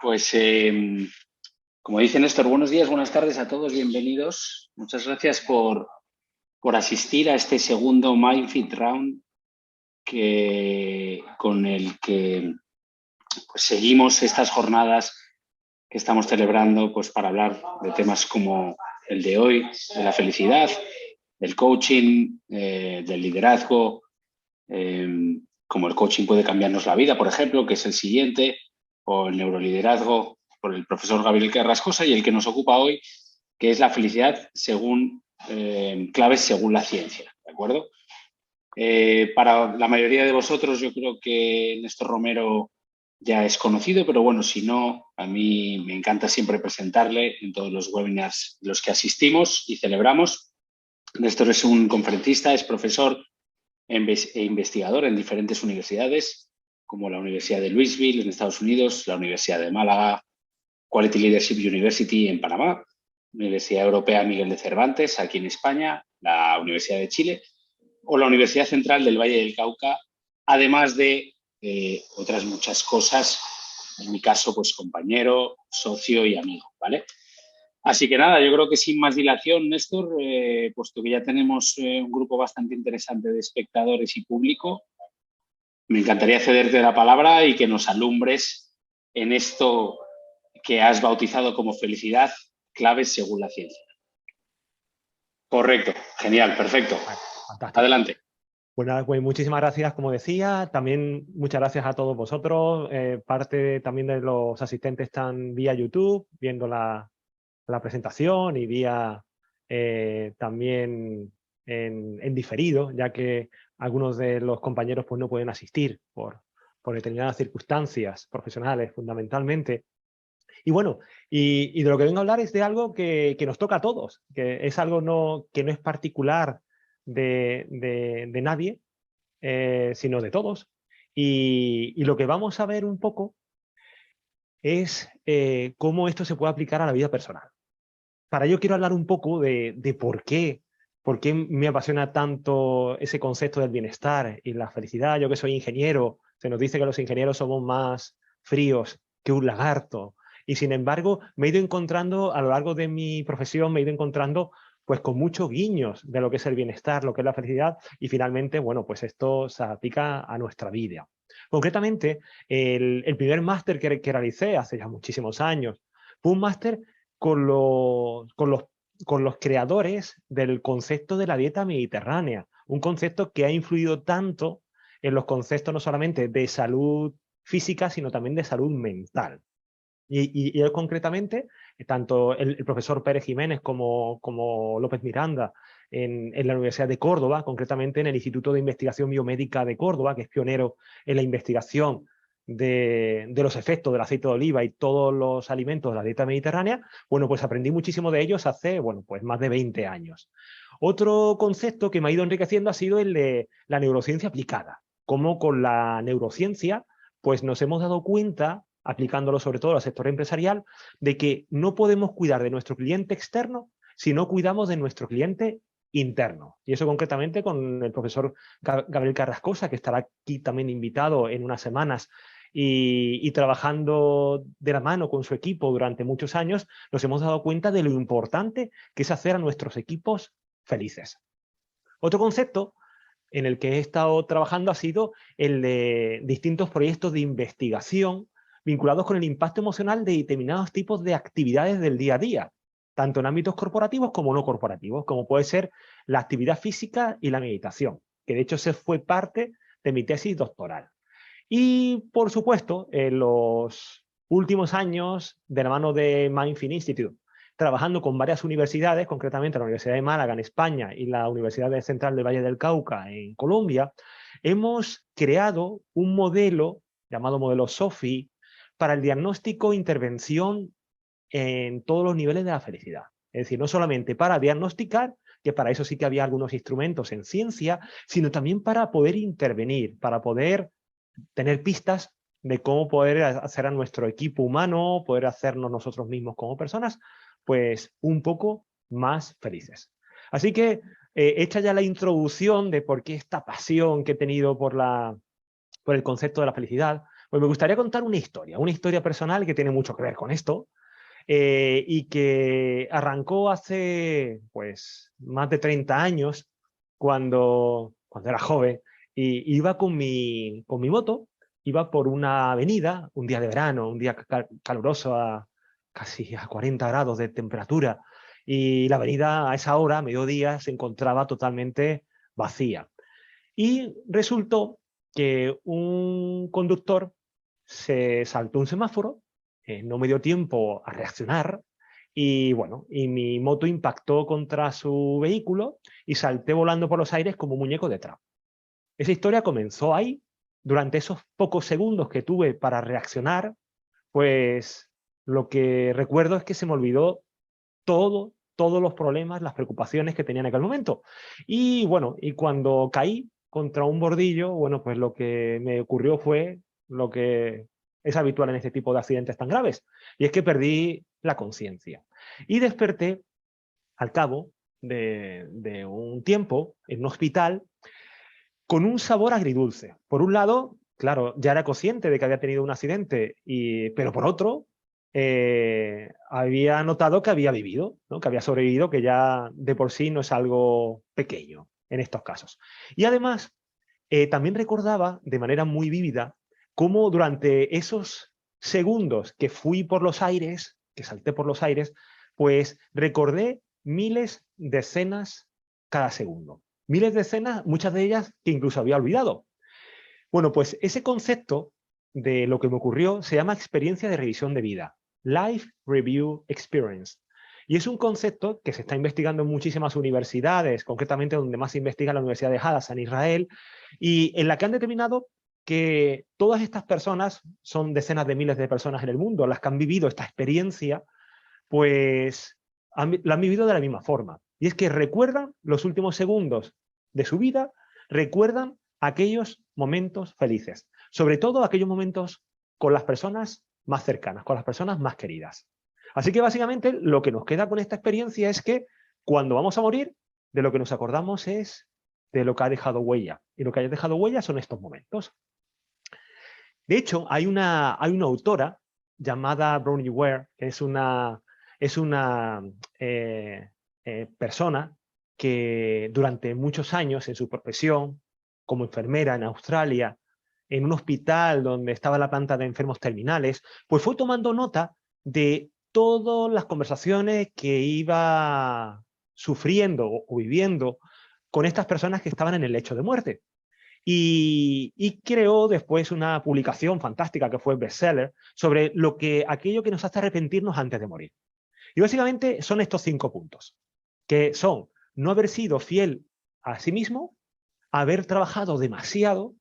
Pues como dice Néstor, buenos días, buenas tardes a todos, bienvenidos. Muchas gracias por asistir a este segundo MindFit Round con el que pues, seguimos estas jornadas que estamos celebrando pues, para hablar de temas como el de hoy, de la felicidad, del coaching, del liderazgo, como el coaching puede cambiarnos la vida, por ejemplo, que es el siguiente, o el neuroliderazgo por el profesor Gabriel Carrascosa, y el que nos ocupa hoy, que es la felicidad según claves según la ciencia, ¿de acuerdo? Para la mayoría de vosotros yo creo que Néstor Romero ya es conocido, pero bueno, si no, a mí me encanta siempre presentarle en todos los webinars los que asistimos y celebramos. Néstor es un conferencista, es profesor e investigador en diferentes universidades, como la Universidad de Louisville en Estados Unidos, la Universidad de Málaga, Quality Leadership University en Panamá, Universidad Europea Miguel de Cervantes aquí en España, la Universidad de Chile o la Universidad Central del Valle del Cauca, además de otras muchas cosas, en mi caso, pues compañero, socio y amigo, ¿vale? Así que nada, yo creo que sin más dilación, Néstor, puesto que ya tenemos un grupo bastante interesante de espectadores y público, me encantaría cederte la palabra y que nos alumbres en esto que has bautizado como felicidad, claves según la ciencia. Correcto, genial, perfecto. Vale, fantástico. Adelante. Bueno, pues muchísimas gracias, como decía. También muchas gracias a todos vosotros. Parte también de los asistentes están vía YouTube, viendo la presentación y vía también en diferido, ya que algunos de los compañeros pues, no pueden asistir por determinadas circunstancias profesionales fundamentalmente. Y bueno, y de lo que vengo a hablar es de algo que nos toca a todos, que es algo que no es particular de nadie, sino de todos. Y lo que vamos a ver un poco es cómo esto se puede aplicar a la vida personal. Para ello quiero hablar un poco de por qué me apasiona tanto ese concepto del bienestar y la felicidad. Yo que soy ingeniero, se nos dice que los ingenieros somos más fríos que un lagarto. Y sin embargo, me he ido encontrando, a lo largo de mi profesión, me he ido encontrando pues con muchos guiños de lo que es el bienestar, lo que es la felicidad, y finalmente, bueno, pues esto se aplica a nuestra vida. Concretamente, el primer máster que realicé hace ya muchísimos años, fue un máster con los creadores del concepto de la dieta mediterránea, un concepto que ha influido tanto en los conceptos no solamente de salud física, sino también de salud mental. Y él concretamente, tanto el profesor Pérez Jiménez como López Miranda en la Universidad de Córdoba, concretamente en el Instituto de Investigación Biomédica de Córdoba, que es pionero en la investigación de los efectos del aceite de oliva y todos los alimentos de la dieta mediterránea, bueno, pues aprendí muchísimo de ellos hace, bueno, pues más de 20 años. Otro concepto que me ha ido enriqueciendo ha sido el de la neurociencia aplicada, cómo con la neurociencia pues nos hemos dado cuenta, aplicándolo sobre todo al sector empresarial, de que no podemos cuidar de nuestro cliente externo si no cuidamos de nuestro cliente interno. Y eso concretamente con el profesor Gabriel Carrascosa, que estará aquí también invitado en unas semanas, y trabajando de la mano con su equipo durante muchos años, nos hemos dado cuenta de lo importante que es hacer a nuestros equipos felices. Otro concepto en el que he estado trabajando ha sido el de distintos proyectos de investigación vinculados con el impacto emocional de determinados tipos de actividades del día a día, tanto en ámbitos corporativos como no corporativos, como puede ser la actividad física y la meditación, que de hecho se fue parte de mi tesis doctoral. Y, por supuesto, en los últimos años, de la mano de Mindfit Institute, trabajando con varias universidades, concretamente la Universidad de Málaga en España y la Universidad Central del Valle del Cauca en Colombia, hemos creado un modelo llamado modelo SOFI para el diagnóstico e intervención en todos los niveles de la felicidad. Es decir, no solamente para diagnosticar, que para eso sí que había algunos instrumentos en ciencia, sino también para poder intervenir, para poder tener pistas de cómo poder hacer a nuestro equipo humano, poder hacernos nosotros mismos como personas, pues un poco más felices. Así que, hecha ya la introducción de por qué esta pasión que he tenido por el concepto de la felicidad, Pues me gustaría contar una historia personal que tiene mucho que ver con esto, y que arrancó hace pues más de 30 años, cuando era joven, y iba con mi moto, iba por una avenida, un día de verano, un día caluroso, casi a 40 grados de temperatura, y la avenida a esa hora, mediodía, se encontraba totalmente vacía. Y resultó que un conductor se saltó un semáforo, no me dio tiempo a reaccionar, y bueno, y mi moto impactó contra su vehículo y salté volando por los aires como un muñeco de trapo. Esa historia comenzó ahí. Durante esos pocos segundos que tuve para reaccionar, pues lo que recuerdo es que se me olvidó todos los problemas, las preocupaciones que tenía en aquel momento. Y bueno, y cuando caí contra un bordillo, bueno, pues lo que me ocurrió fue lo que es habitual en este tipo de accidentes tan graves, y es que perdí la conciencia. Y desperté al cabo de un tiempo en un hospital con un sabor agridulce. Por un lado, claro, ya era consciente de que había tenido un accidente, pero por otro, había notado que había vivido, ¿no? Que había sobrevivido, que ya de por sí no es algo pequeño en estos casos. Y además, también recordaba de manera muy vívida cómo durante esos segundos que fui por los aires, que salté por los aires, pues recordé miles de escenas cada segundo. Miles de escenas, muchas de ellas que incluso había olvidado. Bueno, pues ese concepto de lo que me ocurrió se llama experiencia de revisión de vida, Life Review Experience. Y es un concepto que se está investigando en muchísimas universidades, concretamente donde más se investiga la Universidad de Hadassah en Israel, y en la que han determinado que todas estas personas, son decenas de miles de personas en el mundo, las que han vivido esta experiencia, pues la han vivido de la misma forma. Y es que recuerdan los últimos segundos de su vida, recuerdan aquellos momentos felices, sobre todo aquellos momentos con las personas más cercanas, con las personas más queridas. Así que básicamente lo que nos queda con esta experiencia es que cuando vamos a morir, de lo que nos acordamos es de lo que ha dejado huella. Y lo que ha dejado huella son estos momentos. De hecho, hay una autora llamada Bronnie Ware, que es una persona que durante muchos años en su profesión como enfermera en Australia, en un hospital donde estaba la planta de enfermos terminales, pues fue tomando nota de todas las conversaciones que iba sufriendo o viviendo con estas personas que estaban en el lecho de muerte. Y creó después una publicación fantástica que fue bestseller sobre aquello que nos hace arrepentirnos antes de morir. Y básicamente son estos 5 puntos, que son no haber sido fiel a sí mismo, haber trabajado demasiado,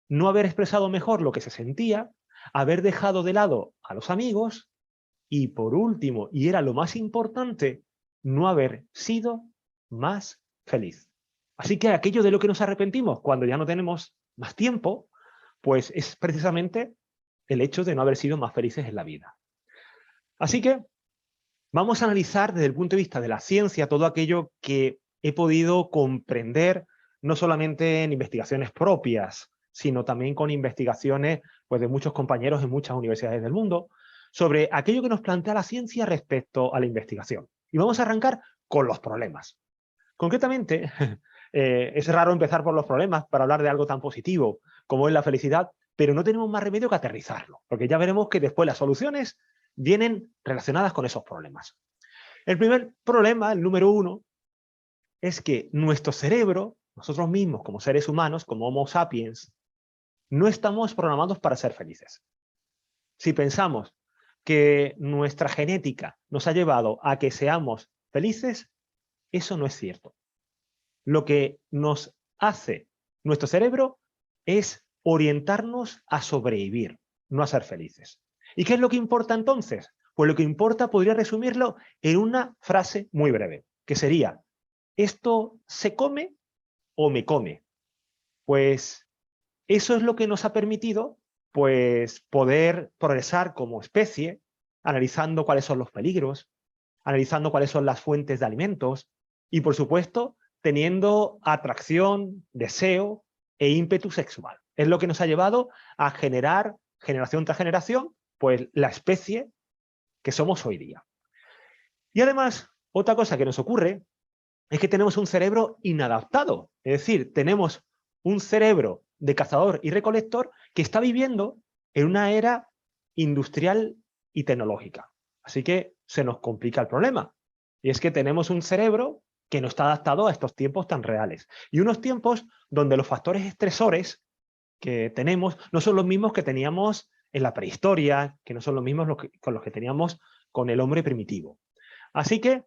no haber expresado mejor lo que se sentía, haber dejado de lado a los amigos y, por último, y era lo más importante, no haber sido más feliz. Así que aquello de lo que nos arrepentimos cuando ya no tenemos más tiempo, pues es precisamente el hecho de no haber sido más felices en la vida. Así que vamos a analizar desde el punto de vista de la ciencia todo aquello que he podido comprender, no solamente en investigaciones propias, sino también con investigaciones pues, de muchos compañeros en muchas universidades del mundo, sobre aquello que nos plantea la ciencia respecto a la investigación. Y vamos a arrancar con los problemas. Concretamente, es raro empezar por los problemas para hablar de algo tan positivo como es la felicidad, pero no tenemos más remedio que aterrizarlo, porque ya veremos que después las soluciones vienen relacionadas con esos problemas. El primer problema, el número 1, es que nuestro cerebro, nosotros mismos como seres humanos, como Homo sapiens, no estamos programados para ser felices. Si pensamos que nuestra genética nos ha llevado a que seamos felices, eso no es cierto. Lo que nos hace nuestro cerebro es orientarnos a sobrevivir, no a ser felices. ¿Y qué es lo que importa entonces? Pues lo que importa podría resumirlo en una frase muy breve, que sería, ¿esto se come o me come? Pues eso es lo que nos ha permitido pues, poder progresar como especie, analizando cuáles son los peligros, analizando cuáles son las fuentes de alimentos y, por supuesto, teniendo atracción, deseo e ímpetu sexual. Es lo que nos ha llevado a generar generación tras generación, pues la especie que somos hoy día. Y además, otra cosa que nos ocurre es que tenemos un cerebro inadaptado. Es decir, tenemos un cerebro de cazador y recolector que está viviendo en una era industrial y tecnológica. Así que se nos complica el problema. Y es que tenemos un cerebro que no está adaptado a estos tiempos tan reales. Y unos tiempos donde los factores estresores que tenemos no son los mismos que teníamos en la prehistoria, que no son los mismos con los que teníamos con el hombre primitivo. Así que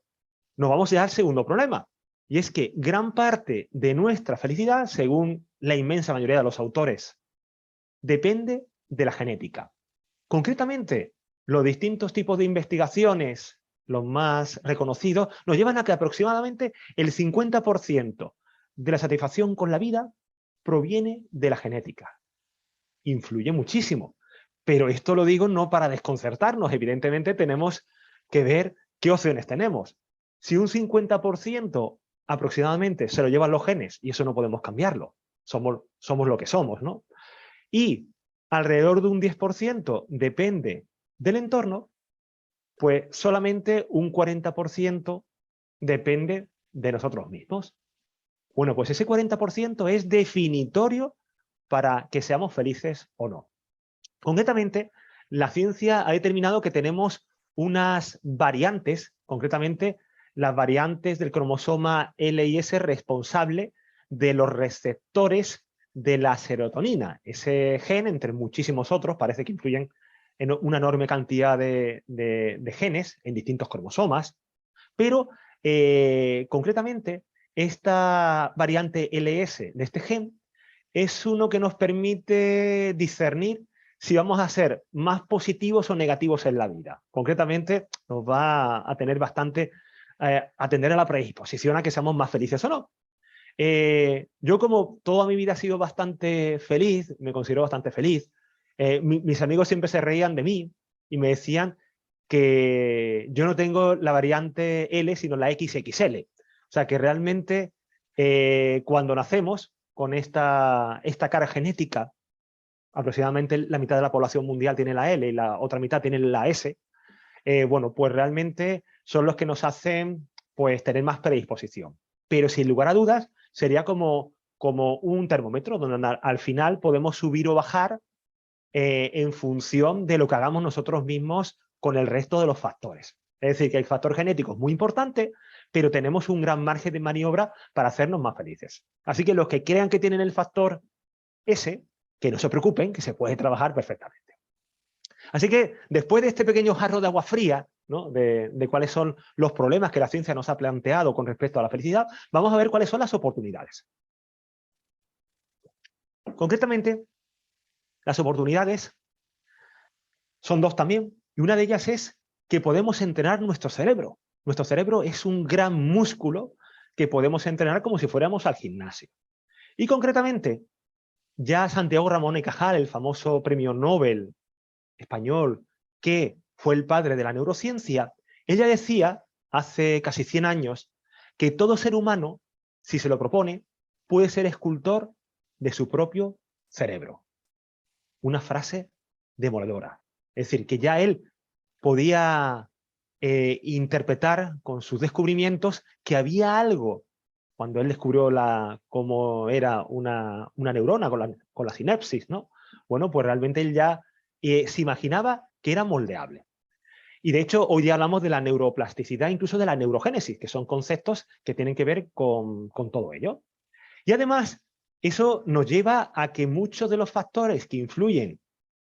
nos vamos ya al segundo problema. Y es que gran parte de nuestra felicidad, según la inmensa mayoría de los autores, depende de la genética. Concretamente, los distintos tipos de investigaciones, los más reconocidos, nos llevan a que aproximadamente el 50% de la satisfacción con la vida proviene de la genética. Influye muchísimo. Pero esto lo digo no para desconcertarnos. Evidentemente tenemos que ver qué opciones tenemos. Si un 50% aproximadamente se lo llevan los genes, y eso no podemos cambiarlo, somos lo que somos, ¿no? Y alrededor de un 10% depende del entorno, pues solamente un 40% depende de nosotros mismos. Bueno, pues ese 40% es definitorio para que seamos felices o no. Concretamente, la ciencia ha determinado que tenemos unas variantes, concretamente las variantes del cromosoma L y S responsable de los receptores de la serotonina. Ese gen, entre muchísimos otros, parece que influyen en una enorme cantidad de genes en distintos cromosomas, pero concretamente esta variante LS de este gen es uno que nos permite discernir si vamos a ser más positivos o negativos en la vida. Concretamente, nos va a tener bastante atender a la predisposición a que seamos más felices o no. Yo, como toda mi vida he sido bastante feliz, me considero bastante feliz, mis amigos siempre se reían de mí y me decían que yo no tengo la variante L, sino la XXL. O sea, que realmente cuando nacemos con esta cara genética, aproximadamente la mitad de la población mundial tiene la L y la otra mitad tiene la S, bueno, pues realmente son los que nos hacen pues tener más predisposición. Pero sin lugar a dudas sería como un termómetro donde al final podemos subir o bajar en función de lo que hagamos nosotros mismos con el resto de los factores. Es decir, que el factor genético es muy importante, pero tenemos un gran margen de maniobra para hacernos más felices. Así que los que crean que tienen el factor S, que no se preocupen, que se puede trabajar perfectamente. Así que después de este pequeño jarro de agua fría, ¿no? de cuáles son los problemas que la ciencia nos ha planteado con respecto a la felicidad, vamos a ver cuáles son las oportunidades. Concretamente, las oportunidades son dos también, y una de ellas es que podemos entrenar nuestro cerebro. Nuestro cerebro es un gran músculo que podemos entrenar como si fuéramos al gimnasio. Y concretamente, ya Santiago Ramón y Cajal, el famoso premio Nobel español, que fue el padre de la neurociencia, ella decía, hace casi 100 años, que todo ser humano, si se lo propone, puede ser escultor de su propio cerebro. Una frase demoledora. Es decir, que ya él podía interpretar con sus descubrimientos que había algo, cuando él descubrió cómo era una neurona con la sinapsis, ¿no? Bueno, pues realmente él ya se imaginaba que era moldeable. Y de hecho, hoy ya hablamos de la neuroplasticidad, incluso de la neurogénesis, que son conceptos que tienen que ver con todo ello. Y además, eso nos lleva a que muchos de los factores que influyen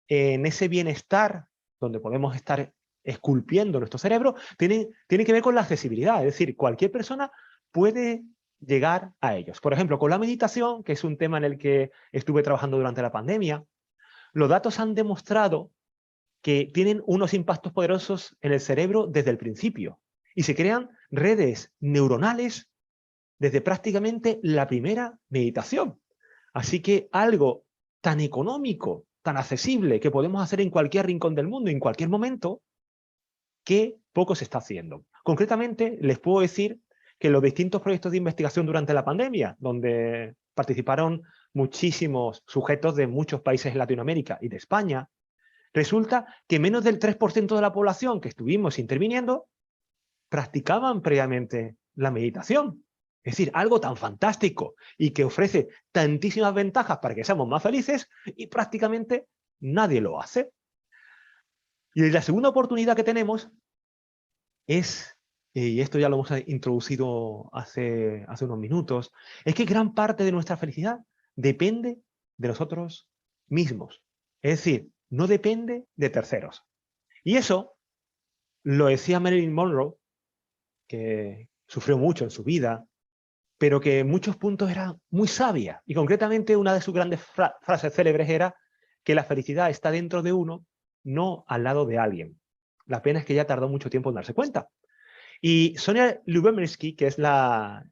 en ese bienestar, donde podemos estar esculpiendo nuestro cerebro, tienen que ver con la accesibilidad. Es decir, cualquier persona puede llegar a ellos. Por ejemplo, con la meditación, que es un tema en el que estuve trabajando durante la pandemia, los datos han demostrado que tienen unos impactos poderosos en el cerebro desde el principio y se crean redes neuronales desde prácticamente la primera meditación. Así que algo tan económico, tan accesible, que podemos hacer en cualquier rincón del mundo, en cualquier momento, que poco se está haciendo. Concretamente, les puedo decir que los distintos proyectos de investigación durante la pandemia, donde participaron muchísimos sujetos de muchos países de Latinoamérica y de España, resulta que menos del 3% de la población que estuvimos interviniendo practicaban previamente la meditación. Es decir, algo tan fantástico y que ofrece tantísimas ventajas para que seamos más felices y prácticamente nadie lo hace. Y la segunda oportunidad que tenemos es, y esto ya lo hemos introducido hace unos minutos, es que gran parte de nuestra felicidad depende de nosotros mismos. Es decir, no depende de terceros. Y eso lo decía Marilyn Monroe, que sufrió mucho en su vida, pero que en muchos puntos era muy sabia. Y concretamente una de sus grandes frases célebres era que la felicidad está dentro de uno, no al lado de alguien. La pena es que ella tardó mucho tiempo en darse cuenta. Y Sonia Lyubomirsky, que es la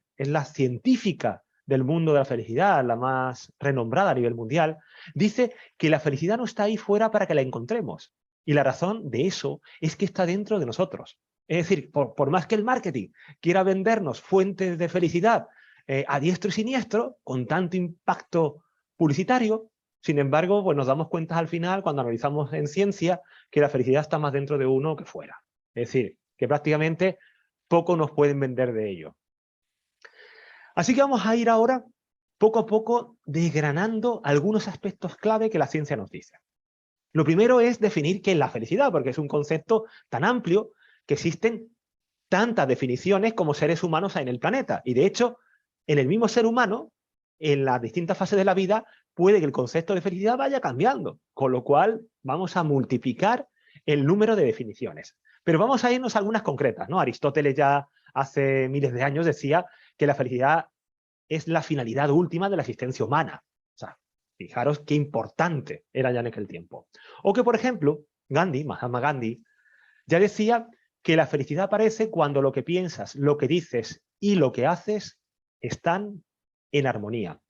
científica del mundo de la felicidad, la más renombrada a nivel mundial, dice que la felicidad no está ahí fuera para que la encontremos. Y la razón de eso es que está dentro de nosotros. Es decir, por más que el marketing quiera vendernos fuentes de felicidad a diestro y siniestro, con tanto impacto publicitario, sin embargo, pues nos damos cuenta al final, cuando analizamos en ciencia, que la felicidad está más dentro de uno que fuera. Es decir, que prácticamente poco nos pueden vender de ello. Así que vamos a ir ahora poco a poco desgranando algunos aspectos clave que la ciencia nos dice. Lo primero es definir qué es la felicidad, porque es un concepto tan amplio que existen tantas definiciones como seres humanos hay en el planeta. Y de hecho, en el mismo ser humano, en las distintas fases de la vida, puede que el concepto de felicidad vaya cambiando, con lo cual vamos a multiplicar el número de definiciones. Pero vamos a irnos a algunas concretas, ¿no? Aristóteles ya hace miles de años decía que la felicidad es la finalidad última de la existencia humana. O sea, fijaros qué importante era ya en aquel tiempo. O que, por ejemplo, Mahatma Gandhi, ya decía que la felicidad aparece cuando lo que piensas, lo que dices y lo que haces están en armonía.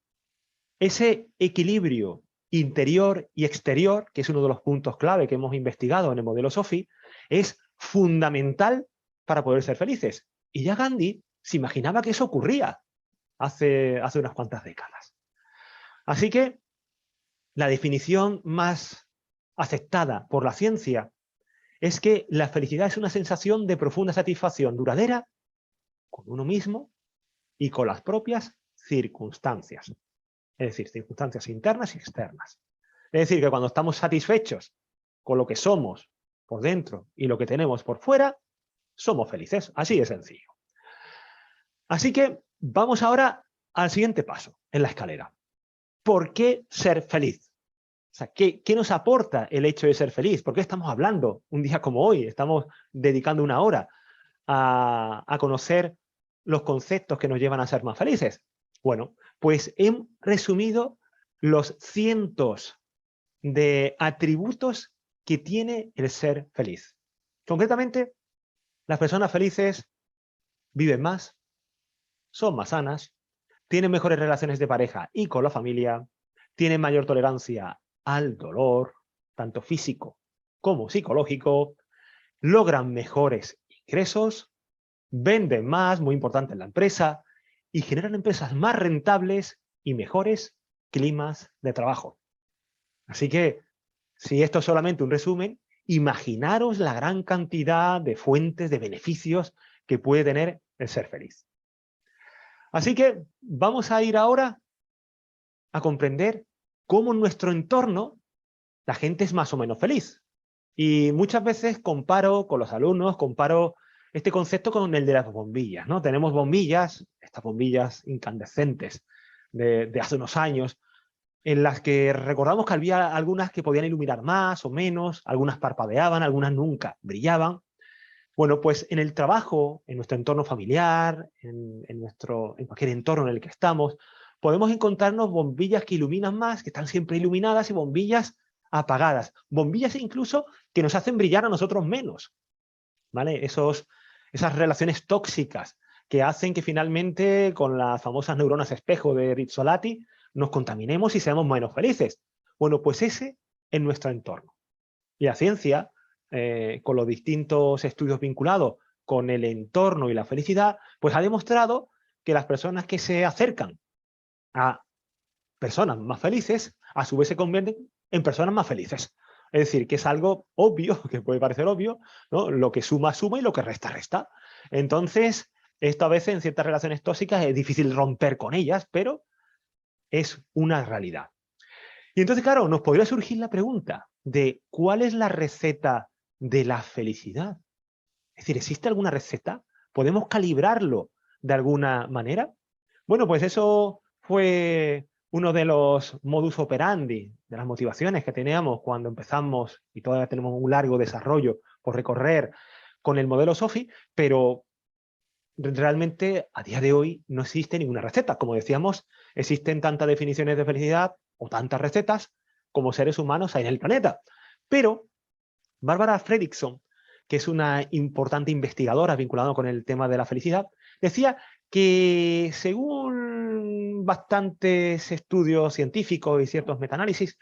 Ese equilibrio interior y exterior, que es uno de los puntos clave que hemos investigado en el modelo SOFI, es fundamental para poder ser felices. Y ya Gandhi se imaginaba que eso ocurría hace unas cuantas décadas. Así que la definición más aceptada por la ciencia es que la felicidad es una sensación de profunda satisfacción duradera con uno mismo y con las propias circunstancias. Es decir, circunstancias internas y externas. Es decir, que cuando estamos satisfechos con lo que somos por dentro y lo que tenemos por fuera, somos felices. Así de sencillo. Así que vamos ahora al siguiente paso en la escalera. ¿Por qué ser feliz? O sea, ¿qué nos aporta el hecho de ser feliz? ¿Por qué estamos hablando un día como hoy? Estamos dedicando una hora a conocer los conceptos que nos llevan a ser más felices. Bueno, pues he resumido los cientos de atributos que tiene el ser feliz. Concretamente, las personas felices viven más, son más sanas, tienen mejores relaciones de pareja y con la familia, tienen mayor tolerancia al dolor, tanto físico como psicológico, logran mejores ingresos, venden más, muy importante en la empresa, y generan empresas más rentables y mejores climas de trabajo. Así que, si esto es solamente un resumen, imaginaros la gran cantidad de fuentes, de beneficios que puede tener el ser feliz. Así que vamos a ir ahora a comprender cómo en nuestro entorno la gente es más o menos feliz. Y muchas veces comparo con los alumnos, comparo este concepto con el de las bombillas, ¿no? Tenemos bombillas, estas bombillas incandescentes de hace unos años, en las que recordamos que había algunas que podían iluminar más o menos, algunas parpadeaban, algunas nunca brillaban. Bueno, pues en el trabajo, en nuestro entorno familiar, en cualquier entorno en el que estamos, podemos encontrarnos bombillas que iluminan más, que están siempre iluminadas, y bombillas apagadas. Bombillas incluso que nos hacen brillar a nosotros menos, ¿vale? Esas relaciones tóxicas que hacen que finalmente, con las famosas neuronas espejo de Rizzolatti, nos contaminemos y seamos menos felices. Bueno, pues ese es nuestro entorno. Y la ciencia, con los distintos estudios vinculados con el entorno y la felicidad, pues ha demostrado que las personas que se acercan a personas más felices, a su vez se convierten en personas más felices. Es decir, que es algo obvio, que puede parecer obvio, ¿no? Lo que suma, suma y lo que resta, resta. Entonces, esto a veces en ciertas relaciones tóxicas es difícil romper con ellas, pero es una realidad. Y entonces, claro, nos podría surgir la pregunta de ¿cuál es la receta de la felicidad? Es decir, ¿existe alguna receta? ¿Podemos calibrarlo de alguna manera? Bueno, pues eso fue uno de los modus operandi, de las motivaciones que teníamos cuando empezamos, y todavía tenemos un largo desarrollo por recorrer con el modelo SOFI, pero realmente a día de hoy no existe ninguna receta. Como decíamos, existen tantas definiciones de felicidad o tantas recetas como seres humanos hay en el planeta. Pero Barbara Fredrickson, que es una importante investigadora vinculada con el tema de la felicidad, decía que según bastantes estudios científicos y ciertos metaanálisis,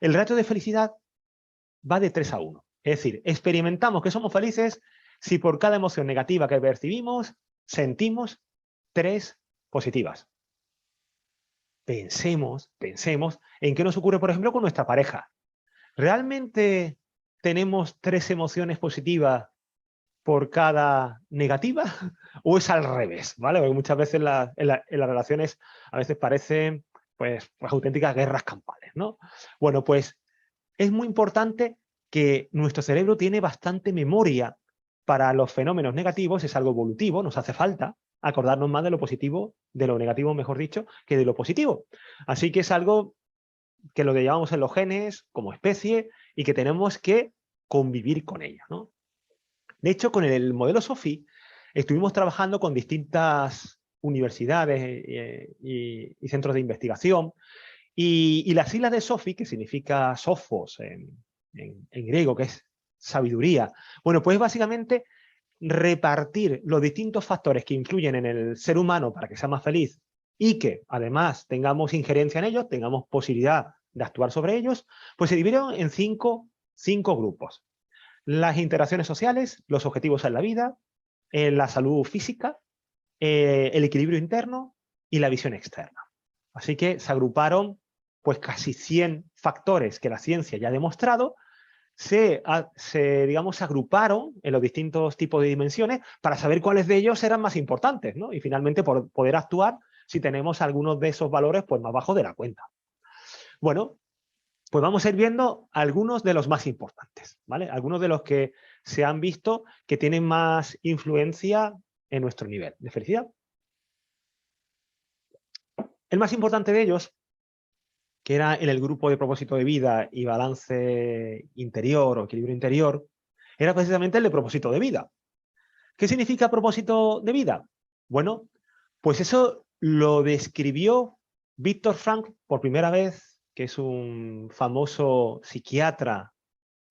el ratio de felicidad va de 3 a 1. Es decir, experimentamos que somos felices si por cada emoción negativa que percibimos, sentimos 3 positivas. Pensemos en qué nos ocurre, por ejemplo, con nuestra pareja. ¿Realmente tenemos 3 emociones positivas por cada negativa? ¿O es al revés? ¿Vale? Porque muchas veces en las relaciones a veces parecen pues auténticas guerras campales, ¿no? Bueno, pues es muy importante que nuestro cerebro tiene bastante memoria para los fenómenos negativos, es algo evolutivo, nos hace falta acordarnos más de lo positivo, de lo negativo, mejor dicho, que de lo positivo. Así que es algo que lo que llevamos en los genes como especie y que tenemos que convivir con ella, ¿no? De hecho, con el modelo SOFI estuvimos trabajando con distintas universidades y centros de investigación y las siglas de SOFI, que significa sofos en griego, que es sabiduría, bueno, pues básicamente repartir los distintos factores que influyen en el ser humano para que sea más feliz y que además tengamos injerencia en ellos, tengamos posibilidad de actuar sobre ellos, pues se dividieron en cinco grupos. Las interacciones sociales, los objetivos en la vida, la salud física, el equilibrio interno y la visión externa. Así que se agruparon pues casi 100 factores que la ciencia ya ha demostrado, digamos, agruparon en los distintos tipos de dimensiones para saber cuáles de ellos eran más importantes, ¿no? Y finalmente poder actuar si tenemos algunos de esos valores pues más bajos de la cuenta. Bueno, pues vamos a ir viendo algunos de los más importantes, ¿vale? Algunos de los que se han visto que tienen más influencia en nuestro nivel de felicidad. El más importante de ellos, que era en el grupo de propósito de vida y balance interior o equilibrio interior, era precisamente el de propósito de vida. ¿Qué significa propósito de vida? Bueno, pues eso lo describió Viktor Frankl por primera vez, que es un famoso psiquiatra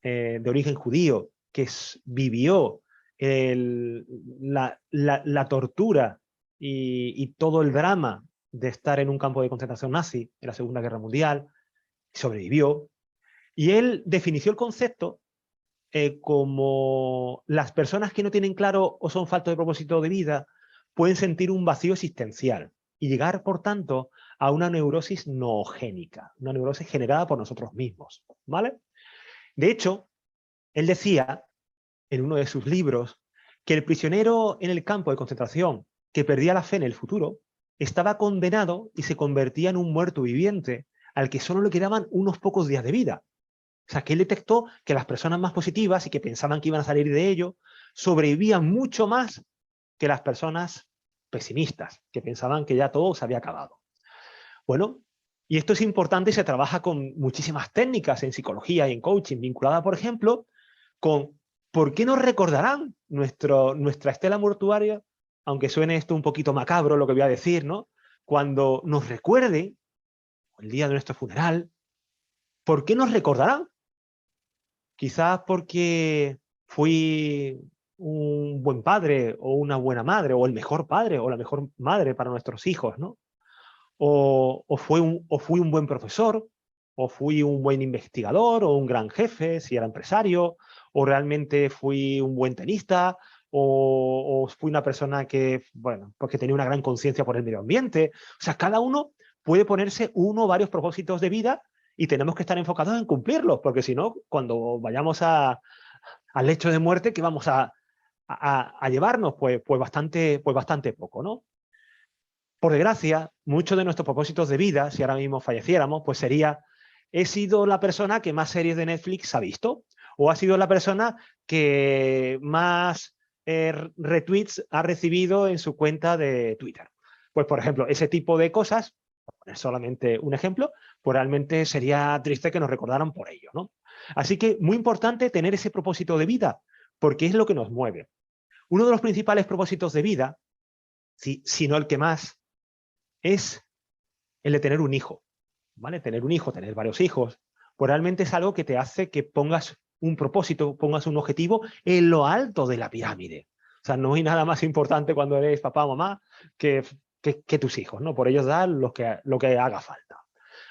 de origen judío, que vivió la tortura y todo el drama de estar en un campo de concentración nazi en la Segunda Guerra Mundial, sobrevivió, y él definió el concepto como las personas que no tienen claro o son faltos de propósito de vida pueden sentir un vacío existencial y llegar, por tanto, a una neurosis noogénica, una neurosis generada por nosotros mismos, ¿vale? De hecho, él decía en uno de sus libros que el prisionero en el campo de concentración que perdía la fe en el futuro estaba condenado y se convertía en un muerto viviente al que solo le quedaban unos pocos días de vida. O sea, que él detectó que las personas más positivas y que pensaban que iban a salir de ello sobrevivían mucho más que las personas pesimistas, que pensaban que ya todo se había acabado. Bueno, y esto es importante y se trabaja con muchísimas técnicas en psicología y en coaching, vinculada, por ejemplo, con ¿por qué nos recordarán nuestra estela mortuaria? Aunque suene esto un poquito macabro lo que voy a decir, ¿no? Cuando nos recuerden, el día de nuestro funeral, ¿por qué nos recordarán? Quizás porque fui un buen padre o una buena madre o el mejor padre o la mejor madre para nuestros hijos, ¿no? O fui un buen profesor, o fui un buen investigador, o un gran jefe, si era empresario, o realmente fui un buen tenista, o fui una persona que, bueno, pues que tenía una gran conciencia por el medio ambiente. O sea, cada uno puede ponerse uno o varios propósitos de vida y tenemos que estar enfocados en cumplirlos, porque si no, cuando vayamos al lecho de muerte, ¿qué vamos a llevarnos? Pues bastante poco, ¿no? Por desgracia, muchos de nuestros propósitos de vida, si ahora mismo falleciéramos, pues sería, he sido la persona que más series de Netflix ha visto, o ha sido la persona que más retweets ha recibido en su cuenta de Twitter. Pues, por ejemplo, ese tipo de cosas, por poner solamente un ejemplo, pues realmente sería triste que nos recordaran por ello, ¿no? Así que muy importante tener ese propósito de vida, porque es lo que nos mueve. Uno de los principales propósitos de vida, si no el que más, es el de tener un hijo, ¿vale? Tener un hijo, tener varios hijos, pues realmente es algo que te hace que pongas un propósito, pongas un objetivo en lo alto de la pirámide. O sea, no hay nada más importante cuando eres papá o mamá que tus hijos, ¿no? Por ellos dar lo que haga falta.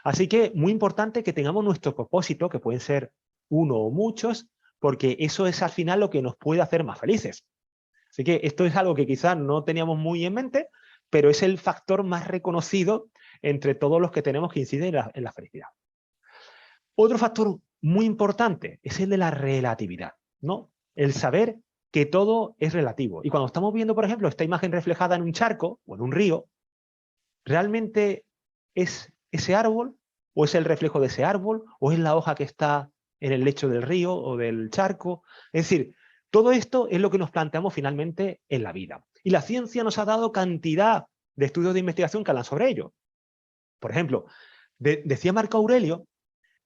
Así que muy importante que tengamos nuestro propósito, que pueden ser uno o muchos, porque eso es al final lo que nos puede hacer más felices. Así que esto es algo que quizás no teníamos muy en mente, pero es el factor más reconocido entre todos los que tenemos que incidir en la felicidad. Otro factor muy importante es el de la relatividad, ¿no? El saber que todo es relativo. Y cuando estamos viendo, por ejemplo, esta imagen reflejada en un charco o en un río, ¿realmente es ese árbol o es el reflejo de ese árbol o es la hoja que está en el lecho del río o del charco? Es decir, todo esto es lo que nos planteamos finalmente en la vida. Y la ciencia nos ha dado cantidad de estudios de investigación que hablan sobre ello. Por ejemplo, decía Marco Aurelio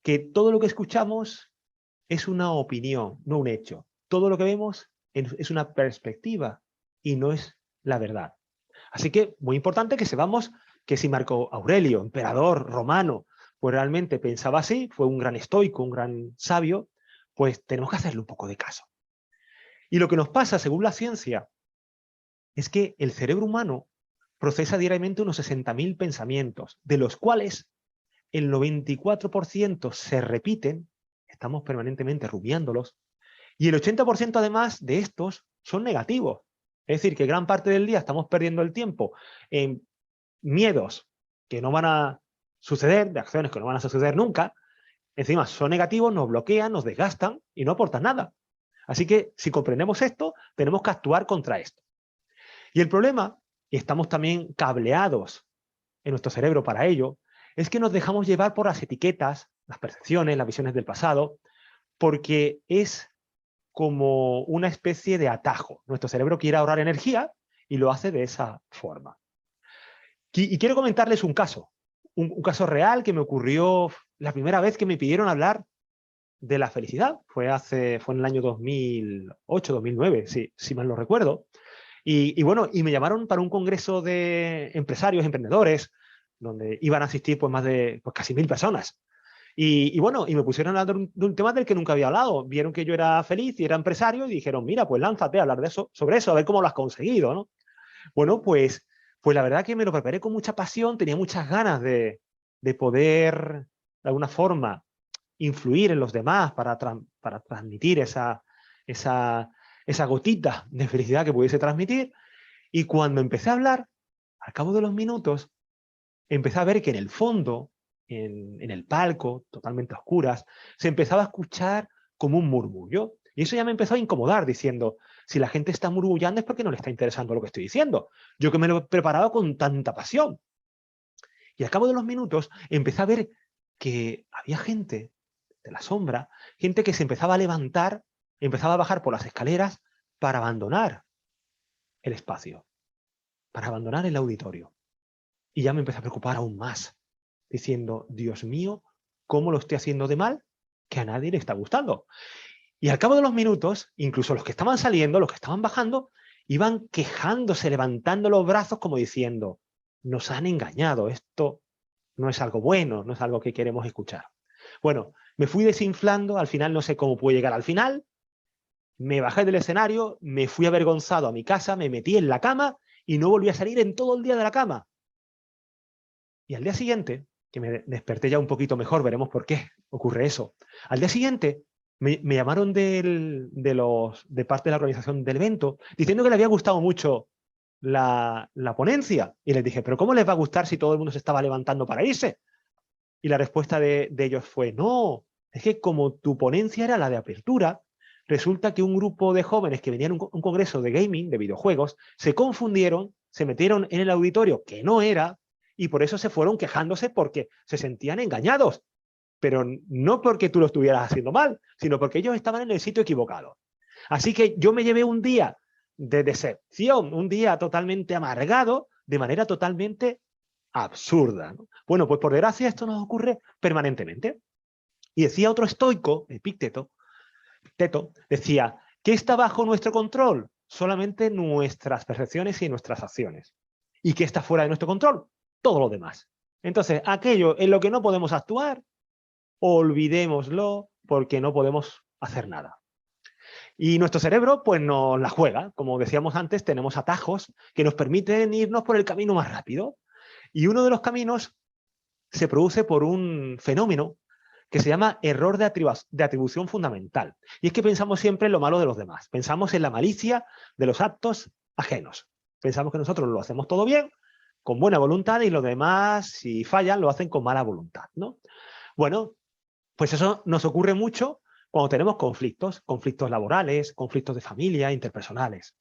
que todo lo que escuchamos es una opinión, no un hecho. Todo lo que vemos es una perspectiva y no es la verdad. Así que muy importante que sepamos que si Marco Aurelio, emperador romano, pues realmente pensaba así, fue un gran estoico, un gran sabio, pues tenemos que hacerle un poco de caso. Y lo que nos pasa, según la ciencia, es que el cerebro humano procesa diariamente unos 60.000 pensamientos, de los cuales el 94% se repiten, estamos permanentemente rumiándolos, y el 80% además de estos son negativos. Es decir, que gran parte del día estamos perdiendo el tiempo en miedos que no van a suceder, de acciones que no van a suceder nunca. Encima son negativos, nos bloquean, nos desgastan y no aportan nada. Así que si comprendemos esto, tenemos que actuar contra esto. Y el problema, y estamos también cableados en nuestro cerebro para ello, es que nos dejamos llevar por las etiquetas, las percepciones, las visiones del pasado, porque es como una especie de atajo. Nuestro cerebro quiere ahorrar energía y lo hace de esa forma. Y quiero comentarles un caso caso real que me ocurrió la primera vez que me pidieron hablar de la felicidad. Fue en el año 2008, 2009, si mal no recuerdo. Y bueno, me llamaron para un congreso de empresarios, emprendedores, donde iban a asistir pues más de casi 1000 personas. Y bueno, me pusieron a hablar de un tema del que nunca había hablado. Vieron que yo era feliz y era empresario y dijeron, mira, pues lánzate a hablar sobre eso, a ver cómo lo has conseguido, ¿no? Bueno, pues la verdad que me lo preparé con mucha pasión, tenía muchas ganas de poder, de alguna forma, influir en los demás para transmitir esa gotita de felicidad que pudiese transmitir. Y cuando empecé a hablar, al cabo de los minutos, empecé a ver que en el fondo, en el palco, totalmente a oscuras, se empezaba a escuchar como un murmullo. Y eso ya me empezó a incomodar, diciendo, si la gente está murmullando es porque no le está interesando lo que estoy diciendo. Yo que me lo he preparado con tanta pasión. Y al cabo de los minutos empecé a ver que había gente de la sombra, gente que se empezaba a levantar, empezaba a bajar por las escaleras para abandonar el espacio, para abandonar el auditorio. Y ya me empecé a preocupar aún más, diciendo, Dios mío, ¿cómo lo estoy haciendo de mal? Que a nadie le está gustando. Y al cabo de los minutos, incluso los que estaban saliendo, los que estaban bajando, iban quejándose, levantando los brazos como diciendo, nos han engañado, esto no es algo bueno, no es algo que queremos escuchar. Bueno, me fui desinflando, al final no sé cómo pude llegar al final, me bajé del escenario, me fui avergonzado a mi casa, me metí en la cama y no volví a salir en todo el día de la cama. Y al día siguiente, que me desperté ya un poquito mejor, veremos por qué ocurre eso. Al día siguiente me llamaron de parte de la organización del evento diciendo que le había gustado mucho la ponencia. Y les dije, ¿pero cómo les va a gustar si todo el mundo se estaba levantando para irse? Y la respuesta de ellos fue, no, es que como tu ponencia era la de apertura, resulta que un grupo de jóvenes que venían a un congreso de gaming, de videojuegos, se confundieron, se metieron en el auditorio que no era, y por eso se fueron quejándose porque se sentían engañados. Pero no porque tú lo estuvieras haciendo mal, sino porque ellos estaban en el sitio equivocado. Así que yo me llevé un día de decepción, un día totalmente amargado, de manera totalmente absurda, ¿no? Bueno, pues por desgracia esto nos ocurre permanentemente. Y decía otro estoico, Epicteto, decía, ¿qué está bajo nuestro control? Solamente nuestras percepciones y nuestras acciones. ¿Y qué está fuera de nuestro control? Todo lo demás. Entonces, aquello en lo que no podemos actuar, olvidémoslo porque no podemos hacer nada. Y nuestro cerebro pues nos la juega. Como decíamos antes, tenemos atajos que nos permiten irnos por el camino más rápido. Y uno de los caminos se produce por un fenómeno que se llama error de atribución fundamental. Y es que pensamos siempre en lo malo de los demás. Pensamos en la malicia de los actos ajenos. Pensamos que nosotros lo hacemos todo bien, con buena voluntad, y los demás, si fallan, lo hacen con mala voluntad, ¿no? Bueno, pues eso nos ocurre mucho cuando tenemos conflictos laborales, conflictos de familia, interpersonales,